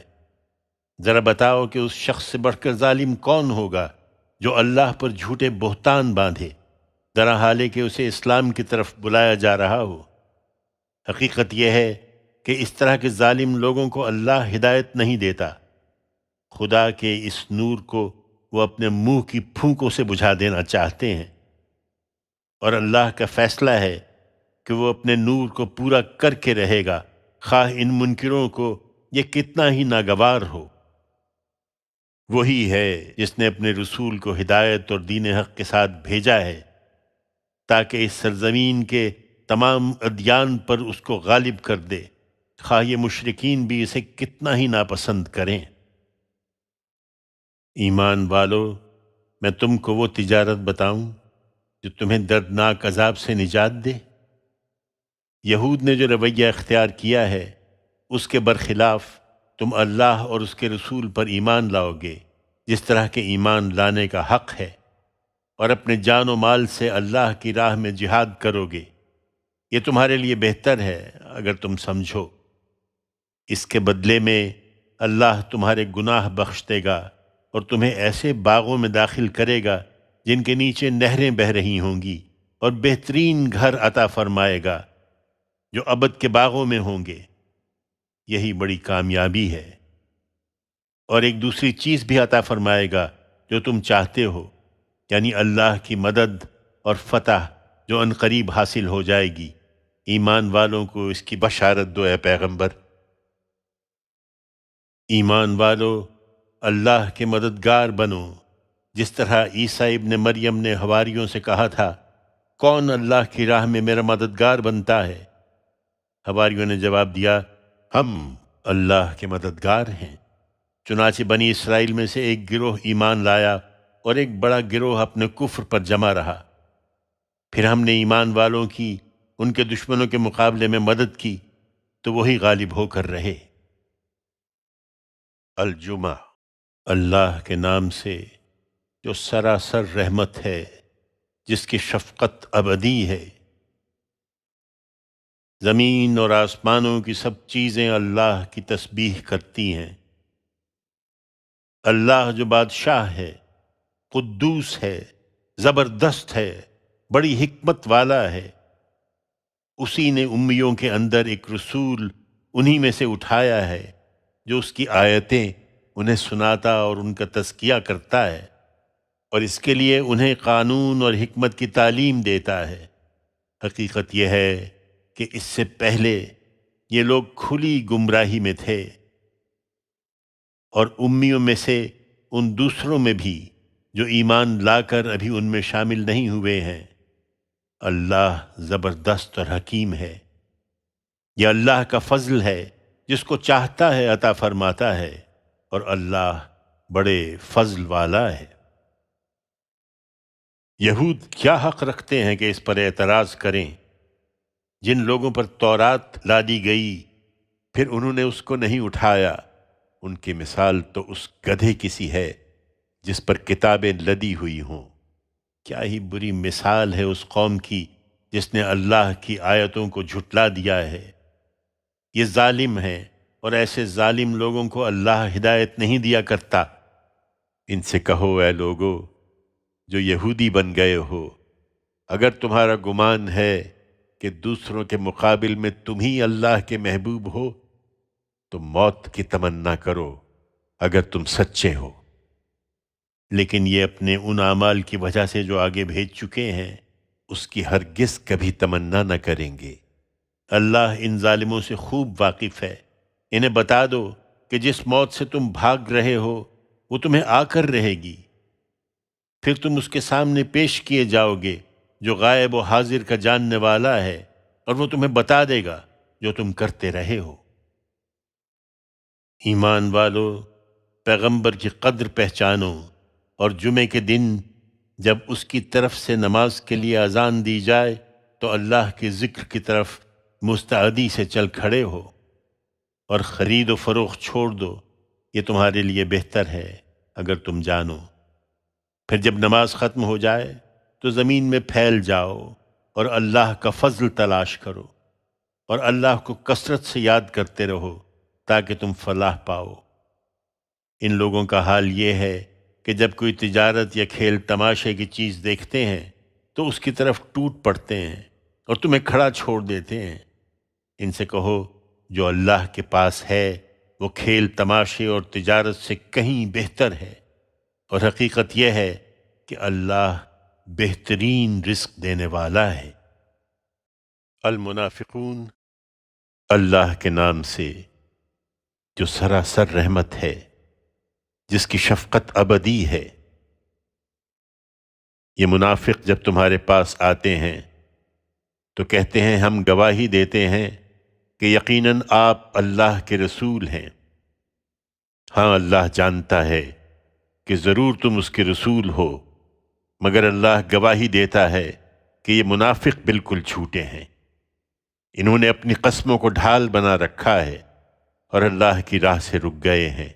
ذرا بتاؤ کہ اس شخص سے بڑھ کر ظالم کون ہوگا جو اللہ پر جھوٹے بہتان باندھے، درا حال ہے کہ اسے اسلام کی طرف بلایا جا رہا ہو۔ حقیقت یہ ہے کہ اس طرح کے ظالم لوگوں کو اللہ ہدایت نہیں دیتا۔ خدا کے اس نور کو وہ اپنے منہ کی پھونکوں سے بجھا دینا چاہتے ہیں، اور اللہ کا فیصلہ ہے کہ وہ اپنے نور کو پورا کر کے رہے گا، خواہ ان منکروں کو یہ کتنا ہی ناگوار ہو۔ وہی ہے جس نے اپنے رسول کو ہدایت اور دین حق کے ساتھ بھیجا ہے تاکہ اس سرزمین کے تمام ادیان پر اس کو غالب کر دے، خواہ یہ مشرکین بھی اسے کتنا ہی ناپسند کریں۔ ایمان والو، میں تم کو وہ تجارت بتاؤں جو تمہیں دردناک عذاب سے نجات دے؟ یہود نے جو رویہ اختیار کیا ہے اس کے برخلاف تم اللہ اور اس کے رسول پر ایمان لاؤ گے جس طرح کے ایمان لانے کا حق ہے، اور اپنے جان و مال سے اللہ کی راہ میں جہاد کرو گے۔ یہ تمہارے لیے بہتر ہے اگر تم سمجھو۔ اس کے بدلے میں اللہ تمہارے گناہ بخش دے گا اور تمہیں ایسے باغوں میں داخل کرے گا جن کے نیچے نہریں بہہ رہی ہوں گی، اور بہترین گھر عطا فرمائے گا جو ابد کے باغوں میں ہوں گے۔ یہی بڑی کامیابی ہے۔ اور ایک دوسری چیز بھی عطا فرمائے گا جو تم چاہتے ہو، یعنی اللہ کی مدد اور فتح جو عنقریب حاصل ہو جائے گی۔ ایمان والوں کو اس کی بشارت دو اے پیغمبر۔ ایمان والو، اللہ کے مددگار بنو، جس طرح عیسیٰ ابن مریم نے حواریوں سے کہا تھا، کون اللہ کی راہ میں میرا مددگار بنتا ہے؟ حواریوں نے جواب دیا، ہم اللہ کے مددگار ہیں۔ چنانچہ بنی اسرائیل میں سے ایک گروہ ایمان لایا اور ایک بڑا گروہ اپنے کفر پر جمع رہا۔ پھر ہم نے ایمان والوں کی ان کے دشمنوں کے مقابلے میں مدد کی تو وہی غالب ہو کر رہے۔ الجمعہ۔ اللہ کے نام سے جو سراسر رحمت ہے، جس کی شفقت ابدی ہے۔ زمین اور آسمانوں کی سب چیزیں اللہ کی تسبیح کرتی ہیں۔ اللہ جو بادشاہ ہے، قدوس ہے، زبردست ہے، بڑی حکمت والا ہے، اسی نے امیوں کے اندر ایک رسول انہی میں سے اٹھایا ہے جو اس کی آیتیں انہیں سناتا اور ان کا تزکیہ کرتا ہے، اور اس کے لیے انہیں قانون اور حکمت کی تعلیم دیتا ہے۔ حقیقت یہ ہے کہ اس سے پہلے یہ لوگ کھلی گمراہی میں تھے، اور امیوں میں سے ان دوسروں میں بھی جو ایمان لا کر ابھی ان میں شامل نہیں ہوئے ہیں۔ اللہ زبردست اور حکیم ہے۔ یہ اللہ کا فضل ہے، جس کو چاہتا ہے عطا فرماتا ہے، اور اللہ بڑے فضل والا ہے۔ یہود کیا حق رکھتے ہیں کہ اس پر اعتراض کریں؟ جن لوگوں پر تورات لا دی گئی پھر انہوں نے اس کو نہیں اٹھایا، ان کی مثال تو اس گدھے کی سی ہے جس پر کتابیں لدی ہوئی ہوں۔ کیا ہی بری مثال ہے اس قوم کی جس نے اللہ کی آیتوں کو جھٹلا دیا ہے۔ یہ ظالم ہیں، اور ایسے ظالم لوگوں کو اللہ ہدایت نہیں دیا کرتا۔ ان سے کہو اے لوگو جو یہودی بن گئے ہو، اگر تمہارا گمان ہے کہ دوسروں کے مقابل میں تم ہی اللہ کے محبوب ہو تو موت کی تمنا کرو اگر تم سچے ہو۔ لیکن یہ اپنے ان اعمال کی وجہ سے جو آگے بھیج چکے ہیں اس کی ہرگز کبھی تمنا نہ کریں گے۔ اللہ ان ظالموں سے خوب واقف ہے۔ انہیں بتا دو کہ جس موت سے تم بھاگ رہے ہو وہ تمہیں آ کر رہے گی، پھر تم اس کے سامنے پیش کیے جاؤ گے جو غائب و حاضر کا جاننے والا ہے، اور وہ تمہیں بتا دے گا جو تم کرتے رہے ہو۔ ایمان والو، پیغمبر کی قدر پہچانو، اور جمعے کے دن جب اس کی طرف سے نماز کے لیے اذان دی جائے تو اللہ کے ذکر کی طرف مستعدی سے چل کھڑے ہو، اور خرید و فروخت چھوڑ دو، یہ تمہارے لیے بہتر ہے اگر تم جانو۔ پھر جب نماز ختم ہو جائے تو زمین میں پھیل جاؤ اور اللہ کا فضل تلاش کرو، اور اللہ کو کثرت سے یاد کرتے رہو تاکہ تم فلاح پاؤ۔ ان لوگوں کا حال یہ ہے کہ جب کوئی تجارت یا کھیل تماشے کی چیز دیکھتے ہیں تو اس کی طرف ٹوٹ پڑتے ہیں اور تمہیں کھڑا چھوڑ دیتے ہیں۔ ان سے کہو جو اللہ کے پاس ہے وہ کھیل تماشے اور تجارت سے کہیں بہتر ہے، اور حقیقت یہ ہے کہ اللہ بہترین رزق دینے والا ہے۔ المنافقون، اللہ کے نام سے جو سراسر رحمت ہے، جس کی شفقت ابدی ہے۔ یہ منافق جب تمہارے پاس آتے ہیں تو کہتے ہیں ہم گواہی دیتے ہیں کہ یقیناً آپ اللہ کے رسول ہیں۔ ہاں اللہ جانتا ہے کہ ضرور تم اس کے رسول ہو، مگر اللہ گواہی دیتا ہے کہ یہ منافق بالکل جھوٹے ہیں۔ انہوں نے اپنی قسموں کو ڈھال بنا رکھا ہے اور اللہ کی راہ سے رک گئے ہیں۔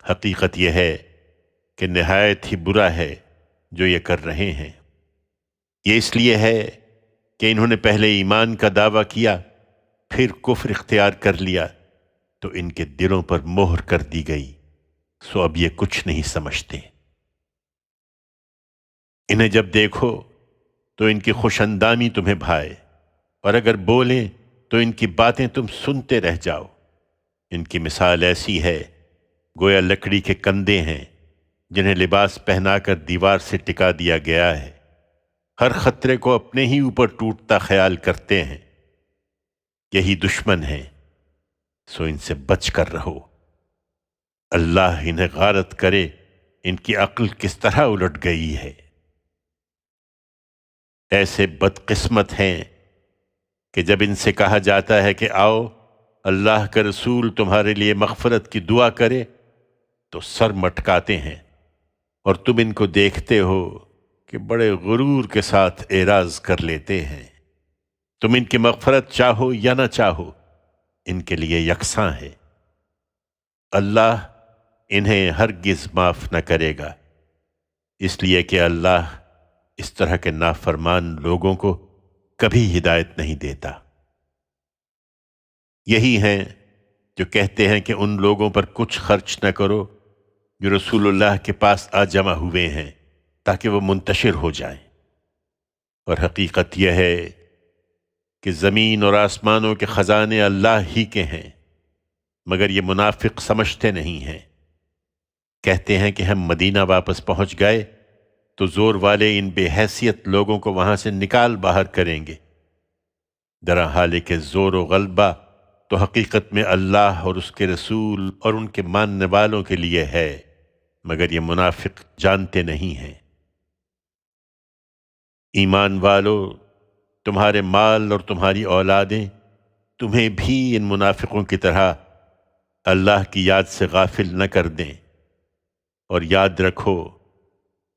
حقیقت یہ ہے کہ نہایت ہی برا ہے جو یہ کر رہے ہیں۔ یہ اس لیے ہے کہ انہوں نے پہلے ایمان کا دعویٰ کیا، پھر کفر اختیار کر لیا تو ان کے دلوں پر مہر کر دی گئی، سو اب یہ کچھ نہیں سمجھتے۔ انہیں جب دیکھو تو ان کی خوش اندامی تمہیں بھائے، اور اگر بولیں تو ان کی باتیں تم سنتے رہ جاؤ۔ ان کی مثال ایسی ہے گویا لکڑی کے کندے ہیں جنہیں لباس پہنا کر دیوار سے ٹکا دیا گیا ہے۔ ہر خطرے کو اپنے ہی اوپر ٹوٹتا خیال کرتے ہیں۔ یہی دشمن ہیں، سو ان سے بچ کر رہو۔ اللہ انہیں غارت کرے ان کی عقل کس طرح الٹ گئی ہے۔ ایسے بدقسمت ہیں کہ جب ان سے کہا جاتا ہے کہ آؤ اللہ کا رسول تمہارے لیے مغفرت کی دعا کرے تو سر مٹکاتے ہیں، اور تم ان کو دیکھتے ہو کہ بڑے غرور کے ساتھ اعراض کر لیتے ہیں۔ تم ان کی مغفرت چاہو یا نہ چاہو، ان کے لیے یکساں ہے۔ اللہ انہیں ہرگز معاف نہ کرے گا، اس لیے کہ اللہ اس طرح کے نافرمان لوگوں کو کبھی ہدایت نہیں دیتا۔ یہی ہیں جو کہتے ہیں کہ ان لوگوں پر کچھ خرچ نہ کرو جو رسول اللہ کے پاس آ جمع ہوئے ہیں تاکہ وہ منتشر ہو جائیں، اور حقیقت یہ ہے کہ زمین اور آسمانوں کے خزانے اللہ ہی کے ہیں، مگر یہ منافق سمجھتے نہیں ہیں۔ کہتے ہیں کہ ہم مدینہ واپس پہنچ گئے تو زور والے ان بے حیثیت لوگوں کو وہاں سے نکال باہر کریں گے۔ درا حال کہ زور و غلبہ تو حقیقت میں اللہ اور اس کے رسول اور ان کے ماننے والوں کے لیے ہے، مگر یہ منافق جانتے نہیں ہیں۔ ایمان والو، تمہارے مال اور تمہاری اولادیں تمہیں بھی ان منافقوں کی طرح اللہ کی یاد سے غافل نہ کر دیں، اور یاد رکھو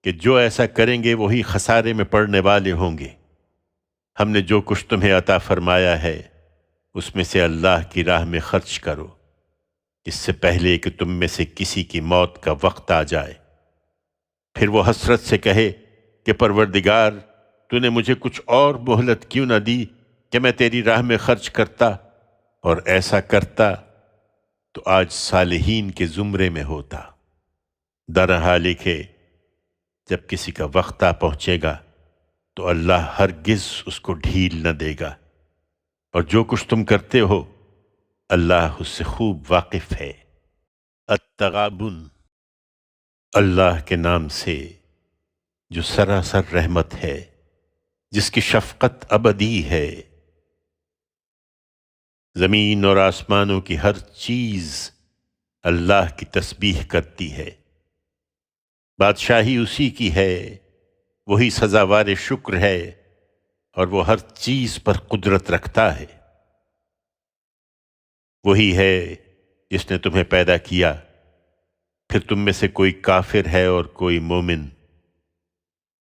کہ جو ایسا کریں گے وہی خسارے میں پڑنے والے ہوں گے۔ ہم نے جو کچھ تمہیں عطا فرمایا ہے اس میں سے اللہ کی راہ میں خرچ کرو، اس سے پہلے کہ تم میں سے کسی کی موت کا وقت آ جائے، پھر وہ حسرت سے کہے کہ پروردگار تو نے مجھے کچھ اور مہلت کیوں نہ دی کہ میں تیری راہ میں خرچ کرتا، اور ایسا کرتا تو آج صالحین کے زمرے میں ہوتا۔ درحال کہ جب کسی کا وقت آ پہنچے گا تو اللہ ہرگز اس کو ڈھیل نہ دے گا، اور جو کچھ تم کرتے ہو اللہ اس سے خوب واقف ہے۔ التغابن، اللہ کے نام سے جو سراسر رحمت ہے، جس کی شفقت ابدی ہے۔ زمین اور آسمانوں کی ہر چیز اللہ کی تسبیح کرتی ہے، بادشاہی اسی کی ہے، وہی سزاوار شکر ہے، اور وہ ہر چیز پر قدرت رکھتا ہے۔ وہی ہے جس نے تمہیں پیدا کیا، پھر تم میں سے کوئی کافر ہے اور کوئی مومن،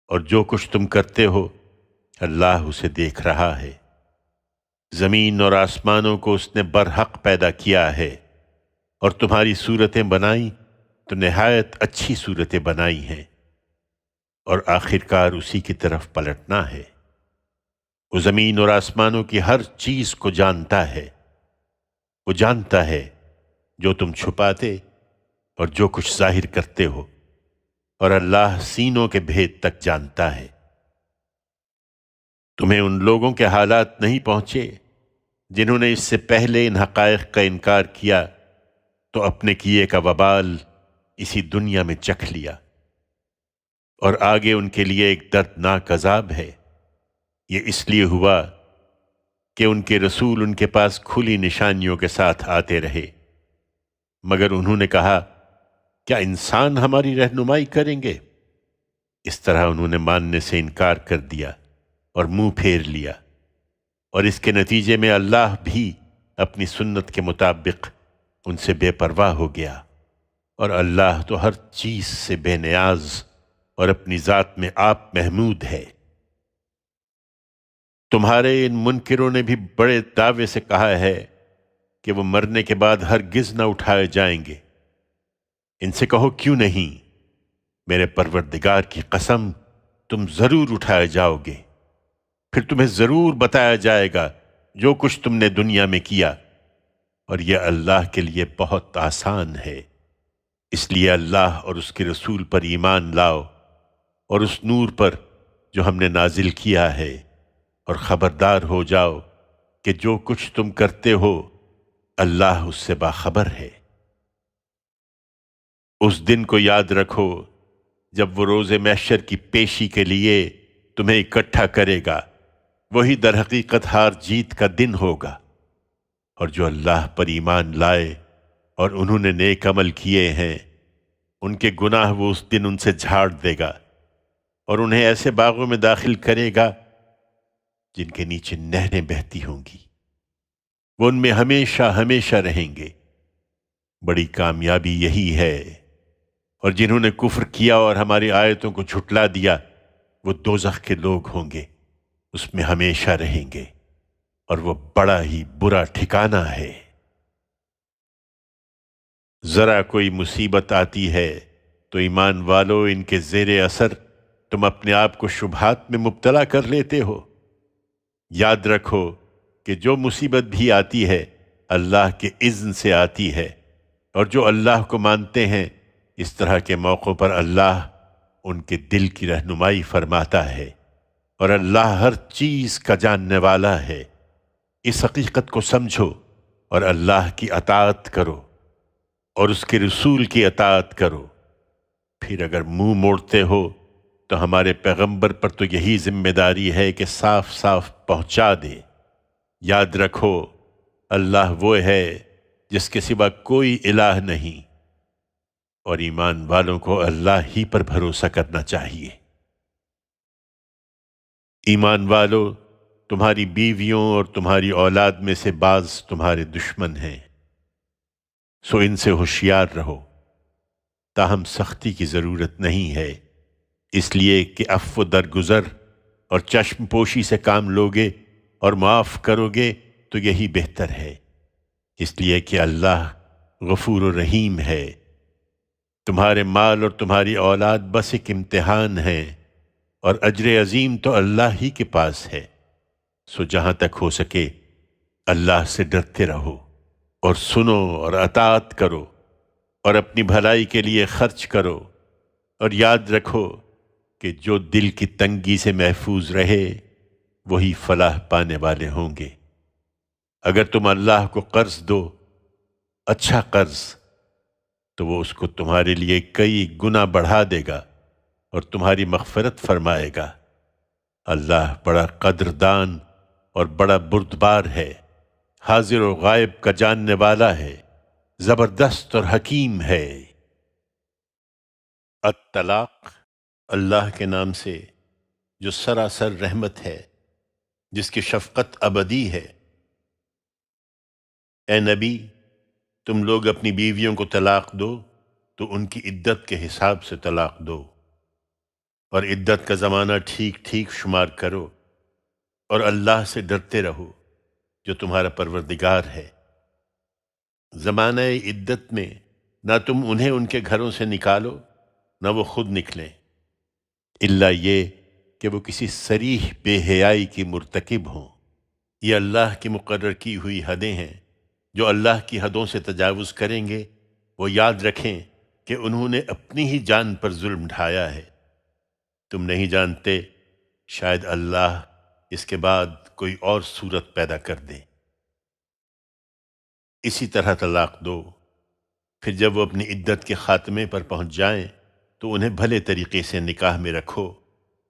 اور جو کچھ تم کرتے ہو اللہ اسے دیکھ رہا ہے۔ زمین اور آسمانوں کو اس نے برحق پیدا کیا ہے، اور تمہاری صورتیں بنائیں تو نہایت اچھی صورتیں بنائی ہیں، اور آخرکار اسی کی طرف پلٹنا ہے۔ وہ زمین اور آسمانوں کی ہر چیز کو جانتا ہے، وہ جانتا ہے جو تم چھپاتے اور جو کچھ ظاہر کرتے ہو، اور اللہ سینوں کے بھید تک جانتا ہے۔ تمہیں ان لوگوں کے حالات نہیں پہنچے جنہوں نے اس سے پہلے ان حقائق کا انکار کیا تو اپنے کیے کا وبال اسی دنیا میں چکھ لیا، اور آگے ان کے لیے ایک دردناک عذاب ہے۔ یہ اس لیے ہوا کہ ان کے رسول ان کے پاس کھلی نشانیوں کے ساتھ آتے رہے، مگر انہوں نے کہا کیا انسان ہماری رہنمائی کریں گے؟ اس طرح انہوں نے ماننے سے انکار کر دیا اور منہ پھیر لیا، اور اس کے نتیجے میں اللہ بھی اپنی سنت کے مطابق ان سے بے پرواہ ہو گیا، اور اللہ تو ہر چیز سے بے نیاز اور اپنی ذات میں آپ محمود ہے۔ تمہارے ان منکروں نے بھی بڑے دعوے سے کہا ہے کہ وہ مرنے کے بعد ہرگز نہ اٹھائے جائیں گے۔ ان سے کہو کیوں نہیں، میرے پروردگار کی قسم تم ضرور اٹھائے جاؤ گے، پھر تمہیں ضرور بتایا جائے گا جو کچھ تم نے دنیا میں کیا، اور یہ اللہ کے لیے بہت آسان ہے۔ اس لیے اللہ اور اس کے رسول پر ایمان لاؤ، اور اس نور پر جو ہم نے نازل کیا ہے، اور خبردار ہو جاؤ کہ جو کچھ تم کرتے ہو اللہ اس سے باخبر ہے۔ اس دن کو یاد رکھو جب وہ روز محشر کی پیشی کے لیے تمہیں اکٹھا کرے گا، وہی در حقیقت ہار جیت کا دن ہوگا، اور جو اللہ پر ایمان لائے اور انہوں نے نیک عمل کیے ہیں ان کے گناہ وہ اس دن ان سے جھاڑ دے گا، اور انہیں ایسے باغوں میں داخل کرے گا جن کے نیچے نہریں بہتی ہوں گی، وہ ان میں ہمیشہ ہمیشہ رہیں گے۔ بڑی کامیابی یہی ہے، اور جنہوں نے کفر کیا اور ہماری آیتوں کو جھٹلا دیا وہ دوزخ کے لوگ ہوں گے، اس میں ہمیشہ رہیں گے، اور وہ بڑا ہی برا ٹھکانہ ہے۔ ذرا کوئی مصیبت آتی ہے تو ایمان والو ان کے زیر اثر تم اپنے آپ کو شبہات میں مبتلا کر لیتے ہو۔ یاد رکھو کہ جو مصیبت بھی آتی ہے اللہ کے اذن سے آتی ہے، اور جو اللہ کو مانتے ہیں اس طرح کے موقعوں پر اللہ ان کے دل کی رہنمائی فرماتا ہے، اور اللہ ہر چیز کا جاننے والا ہے۔ اس حقیقت کو سمجھو اور اللہ کی اطاعت کرو اور اس کے رسول کی اطاعت کرو۔ پھر اگر منہ موڑتے ہو تو ہمارے پیغمبر پر تو یہی ذمہ داری ہے کہ صاف صاف پہنچا دے۔ یاد رکھو اللہ وہ ہے جس کے سوا کوئی الہ نہیں، اور ایمان والوں کو اللہ ہی پر بھروسہ کرنا چاہیے۔ ایمان والو، تمہاری بیویوں اور تمہاری اولاد میں سے بعض تمہارے دشمن ہیں، سو ان سے ہوشیار رہو۔ تاہم سختی کی ضرورت نہیں ہے، اس لیے کہ عفو درگزر اور چشم پوشی سے کام لوگے اور معاف کرو گے تو یہی بہتر ہے، اس لیے کہ اللہ غفور و رحیم ہے۔ تمہارے مال اور تمہاری اولاد بس ایک امتحان ہے، اور اجر عظیم تو اللہ ہی کے پاس ہے، سو جہاں تک ہو سکے اللہ سے ڈرتے رہو، اور سنو اور اطاعت کرو، اور اپنی بھلائی کے لیے خرچ کرو، اور یاد رکھو کہ جو دل کی تنگی سے محفوظ رہے وہی فلاح پانے والے ہوں گے۔ اگر تم اللہ کو قرض دو، اچھا قرض، تو وہ اس کو تمہارے لیے کئی گنا بڑھا دے گا اور تمہاری مغفرت فرمائے گا۔ اللہ بڑا قدردان اور بڑا بردبار ہے، حاضر و غائب کا جاننے والا ہے، زبردست اور حکیم ہے۔ الطلاق، اللہ کے نام سے جو سراسر رحمت ہے، جس کی شفقت ابدی ہے۔ اے نبی، تم لوگ اپنی بیویوں کو طلاق دو تو ان کی عدت کے حساب سے طلاق دو، اور عدت کا زمانہ ٹھیک ٹھیک شمار کرو، اور اللہ سے ڈرتے رہو جو تمہارا پروردگار ہے۔ زمانہ عدت میں نہ تم انہیں ان کے گھروں سے نکالو نہ وہ خود نکلیں، الا یہ کہ وہ کسی صریح بے حیائی کی مرتکب ہوں۔ یہ اللہ کی مقرر کی ہوئی حدیں ہیں، جو اللہ کی حدوں سے تجاوز کریں گے وہ یاد رکھیں کہ انہوں نے اپنی ہی جان پر ظلم ڈھایا ہے۔ تم نہیں جانتے، شاید اللہ اس کے بعد کوئی اور صورت پیدا کر دے۔ اسی طرح طلاق دو، پھر جب وہ اپنی عدت کے خاتمے پر پہنچ جائیں تو انہیں بھلے طریقے سے نکاح میں رکھو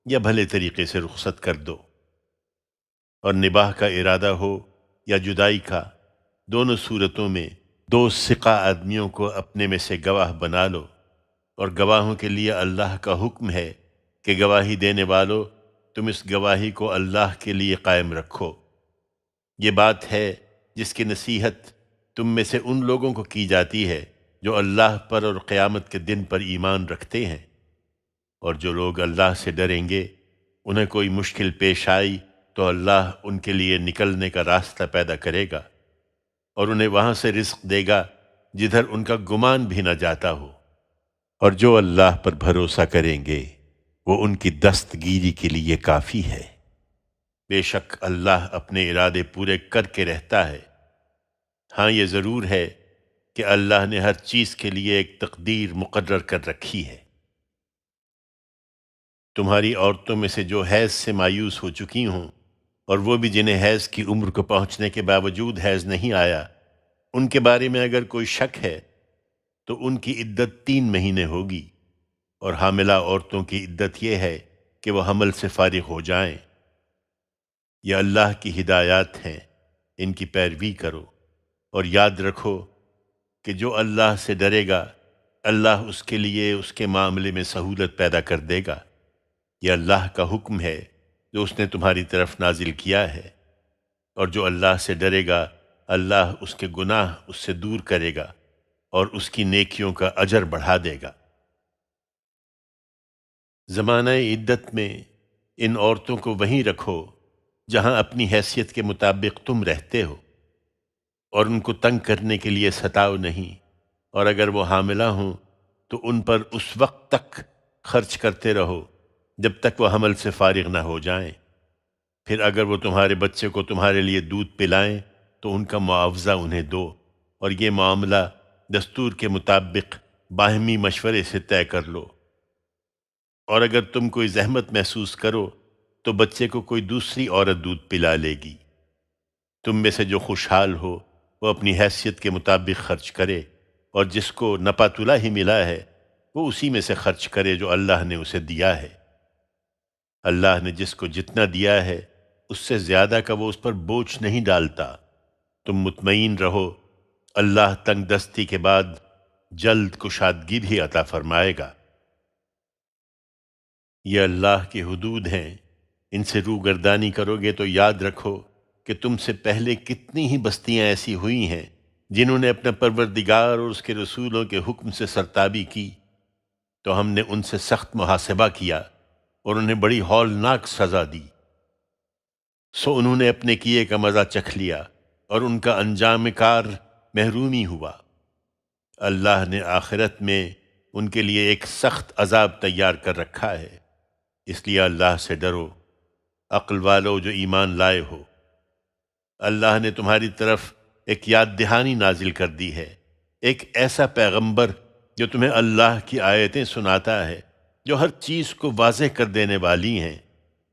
یا بھلے طریقے سے رخصت کر دو، اور نباہ کا ارادہ ہو یا جدائی کا، دونوں صورتوں میں دو ثقہ آدمیوں کو اپنے میں سے گواہ بنا لو، اور گواہوں کے لیے اللہ کا حکم ہے کہ گواہی دینے والو تم اس گواہی کو اللہ کے لیے قائم رکھو۔ یہ بات ہے جس کی نصیحت تم میں سے ان لوگوں کو کی جاتی ہے جو اللہ پر اور قیامت کے دن پر ایمان رکھتے ہیں، اور جو لوگ اللہ سے ڈریں گے انہیں کوئی مشکل پیش آئی تو اللہ ان کے لیے نکلنے کا راستہ پیدا کرے گا، اور انہیں وہاں سے رزق دے گا جدھر ان کا گمان بھی نہ جاتا ہو۔ اور جو اللہ پر بھروسہ کریں گے وہ ان کی دستگیری کے لیے کافی ہے۔ بے شک اللہ اپنے ارادے پورے کر کے رہتا ہے۔ ہاں، یہ ضرور ہے کہ اللہ نے ہر چیز کے لیے ایک تقدیر مقرر کر رکھی ہے۔ تمہاری عورتوں میں سے جو حیض سے مایوس ہو چکی ہوں، اور وہ بھی جنہیں حیض کی عمر کو پہنچنے کے باوجود حیض نہیں آیا، ان کے بارے میں اگر کوئی شک ہے تو ان کی عدت 3 مہینے ہوگی، اور حاملہ عورتوں کی عدت یہ ہے کہ وہ حمل سے فارغ ہو جائیں۔ یہ اللہ کی ہدایات ہیں، ان کی پیروی کرو، اور یاد رکھو کہ جو اللہ سے ڈرے گا اللہ اس کے لیے اس کے معاملے میں سہولت پیدا کر دے گا۔ یہ اللہ کا حکم ہے جو اس نے تمہاری طرف نازل کیا ہے، اور جو اللہ سے ڈرے گا اللہ اس کے گناہ اس سے دور کرے گا اور اس کی نیکیوں کا اجر بڑھا دے گا۔ زمانہ عدت میں ان عورتوں کو وہیں رکھو جہاں اپنی حیثیت کے مطابق تم رہتے ہو، اور ان کو تنگ کرنے کے لیے ستاؤ نہیں، اور اگر وہ حاملہ ہوں تو ان پر اس وقت تک خرچ کرتے رہو جب تک وہ حمل سے فارغ نہ ہو جائیں۔ پھر اگر وہ تمہارے بچے کو تمہارے لیے دودھ پلائیں تو ان کا معاوضہ انہیں دو، اور یہ معاملہ دستور کے مطابق باہمی مشورے سے طے کر لو۔ اور اگر تم کوئی زحمت محسوس کرو تو بچے کو کوئی دوسری عورت دودھ پلا لے گی۔ تم میں سے جو خوشحال ہو وہ اپنی حیثیت کے مطابق خرچ کرے، اور جس کو نپاتلا ہی ملا ہے وہ اسی میں سے خرچ کرے جو اللہ نے اسے دیا ہے۔ اللہ نے جس کو جتنا دیا ہے اس سے زیادہ کا وہ اس پر بوجھ نہیں ڈالتا۔ تم مطمئن رہو، اللہ تنگ دستی کے بعد جلد کشادگی بھی عطا فرمائے گا۔ یہ اللہ کی حدود ہیں، ان سے روگردانی کرو گے تو یاد رکھو کہ تم سے پہلے کتنی ہی بستیاں ایسی ہوئی ہیں جنہوں نے اپنے پروردگار اور اس کے رسولوں کے حکم سے سرتابی کی، تو ہم نے ان سے سخت محاسبہ کیا اور انہیں بڑی ہولناک سزا دی، سو انہوں نے اپنے کیے کا مزہ چکھ لیا اور ان کا انجام کار محرومی ہوا۔ اللہ نے آخرت میں ان کے لیے ایک سخت عذاب تیار کر رکھا ہے، اس لیے اللہ سے ڈرو، عقل والو جو ایمان لائے ہو۔ اللہ نے تمہاری طرف ایک یاد دہانی نازل کر دی ہے، ایک ایسا پیغمبر جو تمہیں اللہ کی آیتیں سناتا ہے، جو ہر چیز کو واضح کر دینے والی ہیں،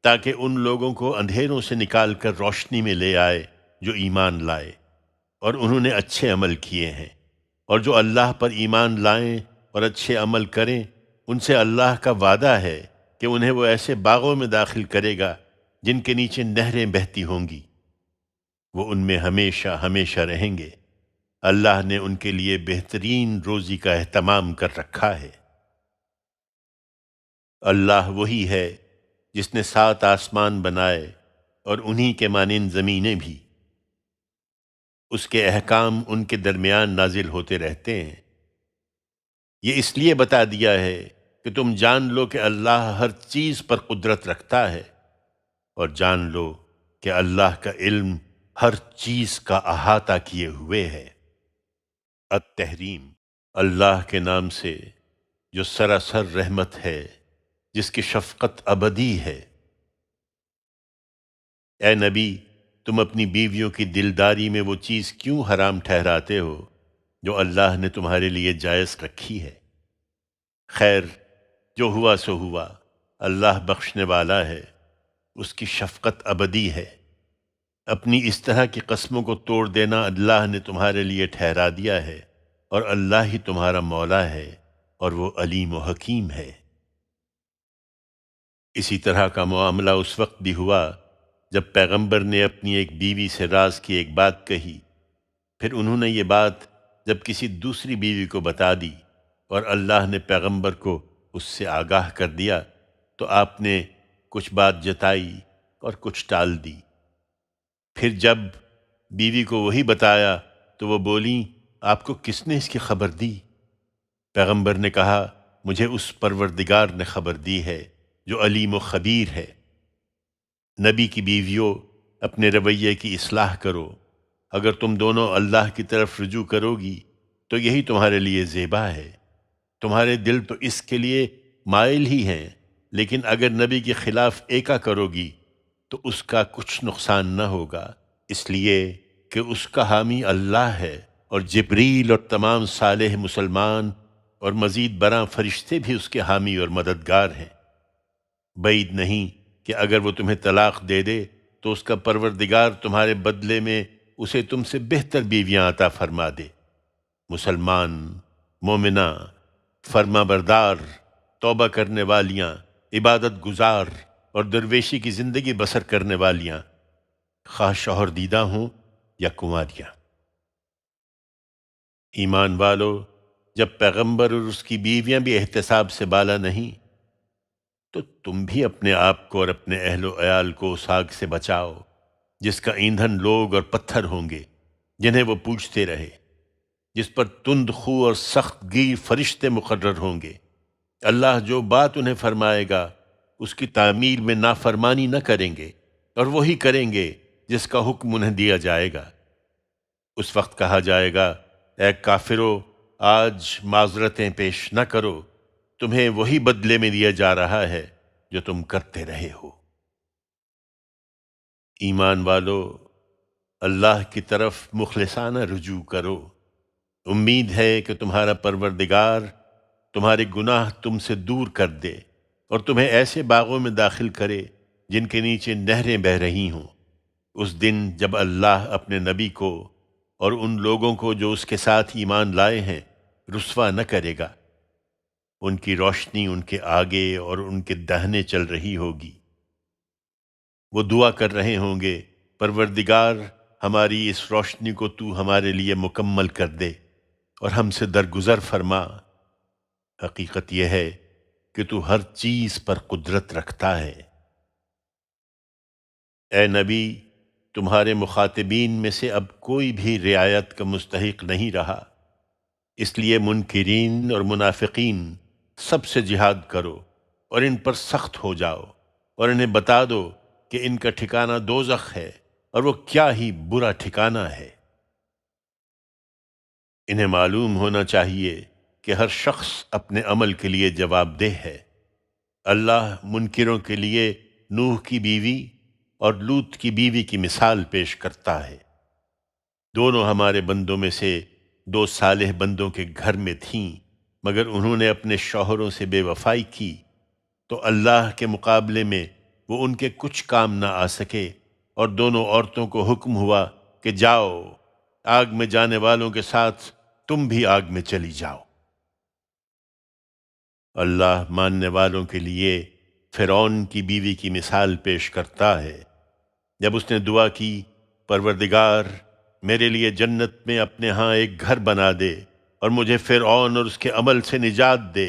تاکہ ان لوگوں کو اندھیروں سے نکال کر روشنی میں لے آئے جو ایمان لائے اور انہوں نے اچھے عمل کیے ہیں، اور جو اللہ پر ایمان لائیں اور اچھے عمل کریں، ان سے اللہ کا وعدہ ہے کہ انہیں وہ ایسے باغوں میں داخل کرے گا جن کے نیچے نہریں بہتی ہوں گی، وہ ان میں ہمیشہ ہمیشہ رہیں گے۔ اللہ نے ان کے لیے بہترین روزی کا اہتمام کر رکھا ہے۔ اللہ وہی ہے جس نے 7 آسمان بنائے اور انہی کے مانند زمینیں بھی، اس کے احکام ان کے درمیان نازل ہوتے رہتے ہیں۔ یہ اس لیے بتا دیا ہے کہ تم جان لو کہ اللہ ہر چیز پر قدرت رکھتا ہے، اور جان لو کہ اللہ کا علم ہر چیز کا احاطہ کیے ہوئے ہے۔ التحریم، اللہ کے نام سے جو سراسر رحمت ہے، جس کی شفقت ابدی ہے۔ اے نبی، تم اپنی بیویوں کی دلداری میں وہ چیز کیوں حرام ٹھہراتے ہو جو اللہ نے تمہارے لیے جائز رکھی ہے؟ خیر، جو ہوا سو ہوا، اللہ بخشنے والا ہے، اس کی شفقت ابدی ہے۔ اپنی اس طرح کی قسموں کو توڑ دینا اللہ نے تمہارے لیے ٹھہرا دیا ہے، اور اللہ ہی تمہارا مولا ہے اور وہ علیم و حکیم ہے۔ اسی طرح کا معاملہ اس وقت بھی ہوا جب پیغمبر نے اپنی ایک بیوی سے راز کی ایک بات کہی، پھر انہوں نے یہ بات جب کسی دوسری بیوی کو بتا دی اور اللہ نے پیغمبر کو اس سے آگاہ کر دیا، تو آپ نے کچھ بات جتائی اور کچھ ٹال دی۔ پھر جب بیوی کو وہی بتایا تو وہ بولیں، آپ کو کس نے اس کی خبر دی؟ پیغمبر نے کہا، مجھے اس پروردگار نے خبر دی ہے جو علیم و خبیر ہے۔ نبی کی بیویوں، اپنے رویے کی اصلاح کرو، اگر تم دونوں اللہ کی طرف رجوع کرو گی تو یہی تمہارے لیے زیبا ہے۔ تمہارے دل تو اس کے لیے مائل ہی ہیں، لیکن اگر نبی کے خلاف ایکا کرو گی تو اس کا کچھ نقصان نہ ہوگا، اس لیے کہ اس کا حامی اللہ ہے، اور جبریل اور تمام صالح مسلمان اور مزید برآں فرشتے بھی اس کے حامی اور مددگار ہیں۔ بعید نہیں کہ اگر وہ تمہیں طلاق دے دے تو اس کا پروردگار تمہارے بدلے میں اسے تم سے بہتر بیویاں عطا فرما دے، مسلمان، مومنہ، فرما بردار، توبہ کرنے والیاں، عبادت گزار اور درویشی کی زندگی بسر کرنے والیاں، خواہ شوہر دیدہ ہوں یا کنواریاں۔ ایمان والو، جب پیغمبر اور اس کی بیویاں بھی احتساب سے بالا نہیں، تو تم بھی اپنے آپ کو اور اپنے اہل و عیال کو اس آگ سے بچاؤ جس کا ایندھن لوگ اور پتھر ہوں گے، جنہیں وہ پوچھتے رہے، جس پر تند خو اور سخت گیر فرشتے مقرر ہوں گے۔ اللہ جو بات انہیں فرمائے گا اس کی تعمیل میں نافرمانی نہ کریں گے، اور وہی کریں گے جس کا حکم انہیں دیا جائے گا۔ اس وقت کہا جائے گا، اے کافرو، آج معذرتیں پیش نہ کرو، تمہیں وہی بدلے میں دیا جا رہا ہے جو تم کرتے رہے ہو۔ ایمان والو، اللہ کی طرف مخلصانہ رجوع کرو، امید ہے کہ تمہارا پروردگار تمہارے گناہ تم سے دور کر دے اور تمہیں ایسے باغوں میں داخل کرے جن کے نیچے نہریں بہہ رہی ہوں، اس دن جب اللہ اپنے نبی کو اور ان لوگوں کو جو اس کے ساتھ ایمان لائے ہیں رسوا نہ کرے گا۔ ان کی روشنی ان کے آگے اور ان کے داہنے چل رہی ہوگی۔ وہ دعا کر رہے ہوں گے، پروردگار، ہماری اس روشنی کو تو ہمارے لیے مکمل کر دے اور ہم سے درگزر فرما۔ حقیقت یہ ہے کہ تو ہر چیز پر قدرت رکھتا ہے۔ اے نبی، تمہارے مخاطبین میں سے اب کوئی بھی رعایت کا مستحق نہیں رہا، اس لیے منکرین اور منافقین سب سے جہاد کرو اور ان پر سخت ہو جاؤ، اور انہیں بتا دو کہ ان کا ٹھکانہ دوزخ ہے، اور وہ کیا ہی برا ٹھکانہ ہے۔ انہیں معلوم ہونا چاہیے کہ ہر شخص اپنے عمل کے لیے جواب دہ ہے۔ اللہ منکروں کے لیے نوح کی بیوی اور لوط کی بیوی کی مثال پیش کرتا ہے۔ دونوں ہمارے بندوں میں سے دو صالح بندوں کے گھر میں تھیں، مگر انہوں نے اپنے شوہروں سے بے وفائی کی، تو اللہ کے مقابلے میں وہ ان کے کچھ کام نہ آ سکے، اور دونوں عورتوں کو حکم ہوا کہ جاؤ، آگ میں جانے والوں کے ساتھ تم بھی آگ میں چلی جاؤ۔ اللہ ماننے والوں کے لیے فرعون کی بیوی کی مثال پیش کرتا ہے۔ جب اس نے دعا کی، پروردگار میرے لیے جنت میں اپنے ہاں ایک گھر بنا دے، اور مجھے فرعون اور اس کے عمل سے نجات دے،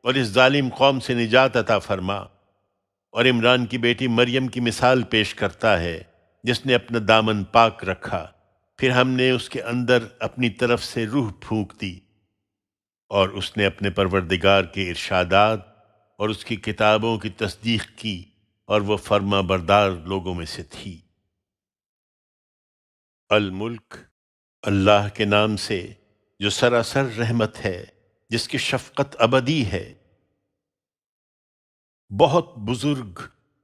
اور اس ظالم قوم سے نجات عطا فرما۔ اور عمران کی بیٹی مریم کی مثال پیش کرتا ہے، جس نے اپنا دامن پاک رکھا، پھر ہم نے اس کے اندر اپنی طرف سے روح پھونک دی، اور اس نے اپنے پروردگار کے ارشادات اور اس کی کتابوں کی تصدیق کی، اور وہ فرما بردار لوگوں میں سے تھی۔ الملک، اللہ کے نام سے جو سراسر رحمت ہے، جس کی شفقت ابدی ہے۔ بہت بزرگ،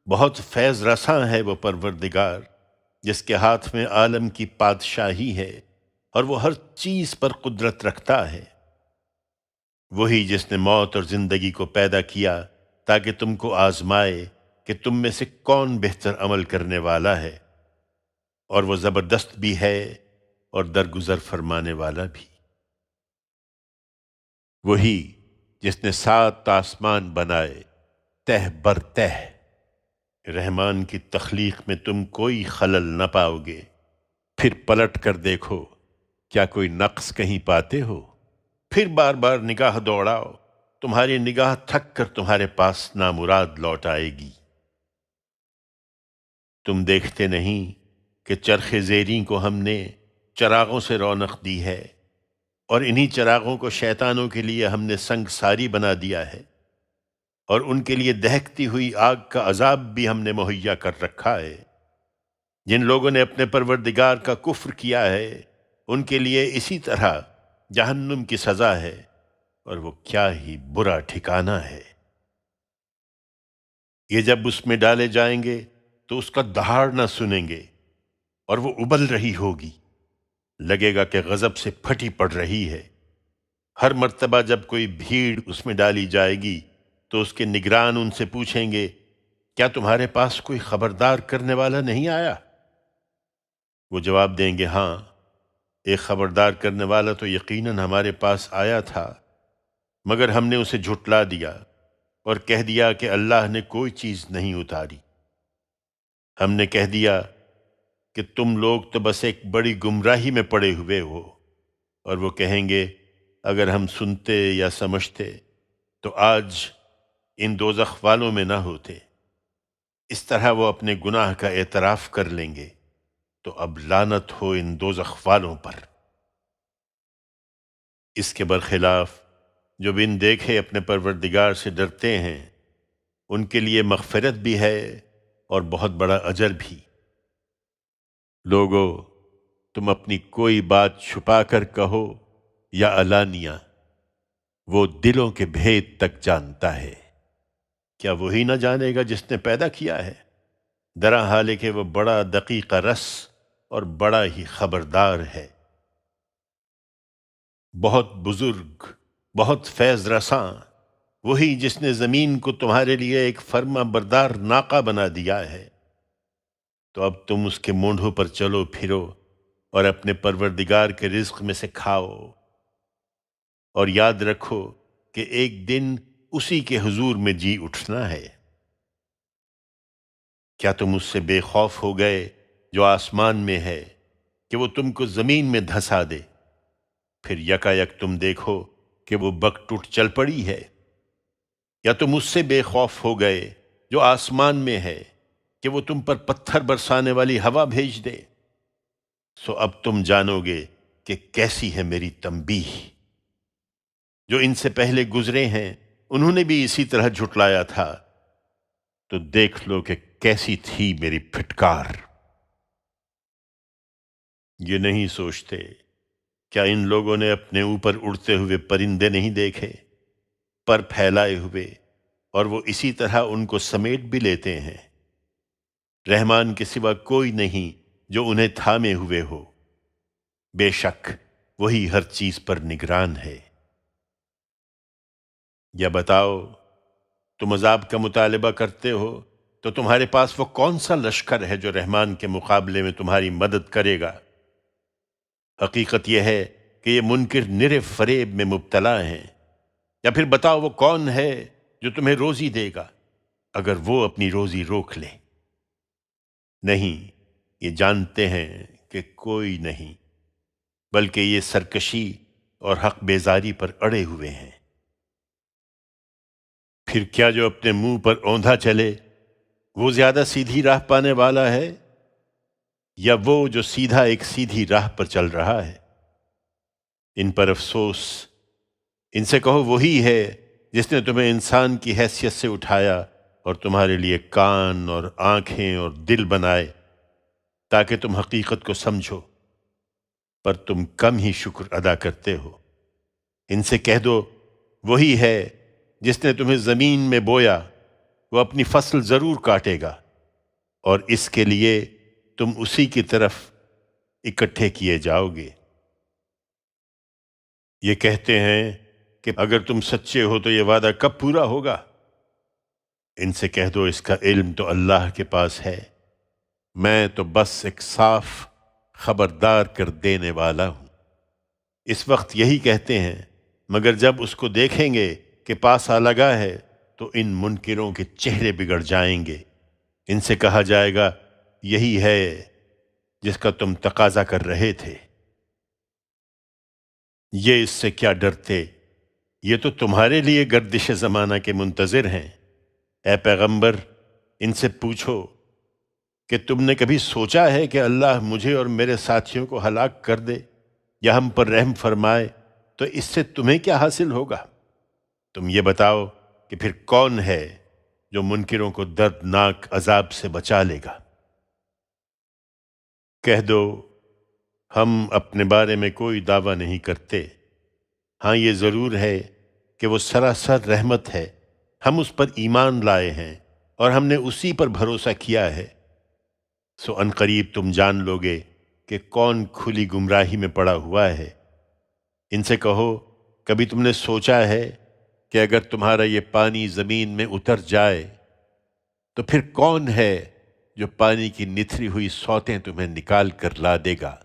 بہت فیض رساں ہے وہ پروردگار، جس کے ہاتھ میں عالم کی بادشاہی ہے، اور وہ ہر چیز پر قدرت رکھتا ہے۔ وہی جس نے موت اور زندگی کو پیدا کیا تاکہ تم کو آزمائے کہ تم میں سے کون بہتر عمل کرنے والا ہے، اور وہ زبردست بھی ہے اور درگزر فرمانے والا بھی۔ وہی جس نے 7 آسمان بنائے تہ بر تہ، رحمان کی تخلیق میں تم کوئی خلل نہ پاؤ گے، پھر پلٹ کر دیکھو کیا کوئی نقص کہیں پاتے ہو؟ پھر بار بار نگاہ دوڑاؤ، تمہاری نگاہ تھک کر تمہارے پاس نامراد لوٹ آئے گی۔ تم دیکھتے نہیں کہ چرخ زیریں کو ہم نے چراغوں سے رونق دی ہے، اور انہی چراغوں کو شیطانوں کے لیے ہم نے سنگساری بنا دیا ہے، اور ان کے لیے دہکتی ہوئی آگ کا عذاب بھی ہم نے مہیا کر رکھا ہے۔ جن لوگوں نے اپنے پروردگار کا کفر کیا ہے، ان کے لیے اسی طرح جہنم کی سزا ہے، اور وہ کیا ہی برا ٹھکانہ ہے۔ یہ جب اس میں ڈالے جائیں گے تو اس کا دہاڑ نہ سنیں گے، اور وہ ابل رہی ہوگی، لگے گا کہ غضب سے پھٹی پڑ رہی ہے۔ ہر مرتبہ جب کوئی بھیڑ اس میں ڈالی جائے گی تو اس کے نگران ان سے پوچھیں گے، کیا تمہارے پاس کوئی خبردار کرنے والا نہیں آیا؟ وہ جواب دیں گے، ہاں، ایک خبردار کرنے والا تو یقیناً ہمارے پاس آیا تھا، مگر ہم نے اسے جھٹلا دیا اور کہہ دیا کہ اللہ نے کوئی چیز نہیں اتاری۔ ہم نے کہہ دیا کہ تم لوگ تو بس ایک بڑی گمراہی میں پڑے ہوئے ہو، اور وہ کہیں گے، اگر ہم سنتے یا سمجھتے تو آج ان دوزخ والوں میں نہ ہوتے۔ اس طرح وہ اپنے گناہ کا اعتراف کر لیں گے، تو اب لعنت ہو ان دوزخ والوں پر۔ اس کے برخلاف جو بن دیکھے اپنے پروردگار سے ڈرتے ہیں، ان کے لیے مغفرت بھی ہے اور بہت بڑا اجر بھی۔ لوگو، تم اپنی کوئی بات چھپا کر کہو یا علانیہ، وہ دلوں کے بھید تک جانتا ہے۔ کیا وہی نہ جانے گا جس نے پیدا کیا ہے؟ درا حال ہے کہ وہ بڑا دقیق رس اور بڑا ہی خبردار ہے۔ بہت بزرگ، بہت فیض رساں، وہی جس نے زمین کو تمہارے لیے ایک فرما بردار ناقہ بنا دیا ہے، تو اب تم اس کے مونڈھوں پر چلو پھرو اور اپنے پروردگار کے رزق میں سے کھاؤ، اور یاد رکھو کہ ایک دن اسی کے حضور میں جی اٹھنا ہے۔ کیا تم اس سے بے خوف ہو گئے جو آسمان میں ہے کہ وہ تم کو زمین میں دھسا دے، پھر یکا یک تم دیکھو کہ وہ بک ٹوٹ چل پڑی ہے؟ یا تم اس سے بے خوف ہو گئے جو آسمان میں ہے کہ وہ تم پر پتھر برسانے والی ہوا بھیج دے، سو اب تم جانو گے کہ کیسی ہے میری تنبیہ۔ جو ان سے پہلے گزرے ہیں انہوں نے بھی اسی طرح جھٹلایا تھا، تو دیکھ لو کہ کیسی تھی میری پھٹکار۔ یہ نہیں سوچتے کیا ان لوگوں نے اپنے اوپر اڑتے ہوئے پرندے نہیں دیکھے، پر پھیلائے ہوئے، اور وہ اسی طرح ان کو سمیٹ بھی لیتے ہیں۔ رحمان کے سوا کوئی نہیں جو انہیں تھامے ہوئے ہو، بے شک وہی ہر چیز پر نگران ہے۔ یا بتاؤ، تم عذاب کا مطالبہ کرتے ہو تو تمہارے پاس وہ کون سا لشکر ہے جو رحمان کے مقابلے میں تمہاری مدد کرے گا؟ حقیقت یہ ہے کہ یہ منکر نرے فریب میں مبتلا ہیں۔ یا پھر بتاؤ وہ کون ہے جو تمہیں روزی دے گا اگر وہ اپنی روزی روک لے؟ نہیں، یہ جانتے ہیں کہ کوئی نہیں، بلکہ یہ سرکشی اور حق بیزاری پر اڑے ہوئے ہیں۔ پھر کیا جو اپنے منہ پر اوندھا چلے وہ زیادہ سیدھی راہ پانے والا ہے، یا وہ جو سیدھا ایک سیدھی راہ پر چل رہا ہے؟ ان پر افسوس، ان سے کہو وہی ہے جس نے تمہیں انسان کی حیثیت سے اٹھایا اور تمہارے لیے کان اور آنکھیں اور دل بنائے تاکہ تم حقیقت کو سمجھو، پر تم کم ہی شکر ادا کرتے ہو۔ ان سے کہہ دو وہی ہے جس نے تمہیں زمین میں بویا، وہ اپنی فصل ضرور کاٹے گا، اور اس کے لیے تم اسی کی طرف اکٹھے کیے جاؤ گے۔ یہ کہتے ہیں کہ اگر تم سچے ہو تو یہ وعدہ کب پورا ہوگا؟ ان سے کہہ دو اس کا علم تو اللہ کے پاس ہے، میں تو بس ایک صاف خبردار کر دینے والا ہوں۔ اس وقت یہی کہتے ہیں، مگر جب اس کو دیکھیں گے کہ پاس آ لگا ہے تو ان منکروں کے چہرے بگڑ جائیں گے۔ ان سے کہا جائے گا یہی ہے جس کا تم تقاضا کر رہے تھے۔ یہ اس سے کیا ڈرتے، یہ تو تمہارے لیے گردش زمانہ کے منتظر ہیں۔ اے پیغمبر، ان سے پوچھو کہ تم نے کبھی سوچا ہے کہ اللہ مجھے اور میرے ساتھیوں کو ہلاک کر دے یا ہم پر رحم فرمائے تو اس سے تمہیں کیا حاصل ہوگا؟ تم یہ بتاؤ کہ پھر کون ہے جو منکروں کو دردناک عذاب سے بچا لے گا؟ کہہ دو ہم اپنے بارے میں کوئی دعویٰ نہیں کرتے، ہاں یہ ضرور ہے کہ وہ سراسر رحمت ہے، ہم اس پر ایمان لائے ہیں اور ہم نے اسی پر بھروسہ کیا ہے، سو ان قریب تم جان لوگے کہ کون کھلی گمراہی میں پڑا ہوا ہے۔ ان سے کہو کبھی تم نے سوچا ہے کہ اگر تمہارا یہ پانی زمین میں اتر جائے تو پھر کون ہے جو پانی کی نتھری ہوئی سوتیں تمہیں نکال کر لا دے گا؟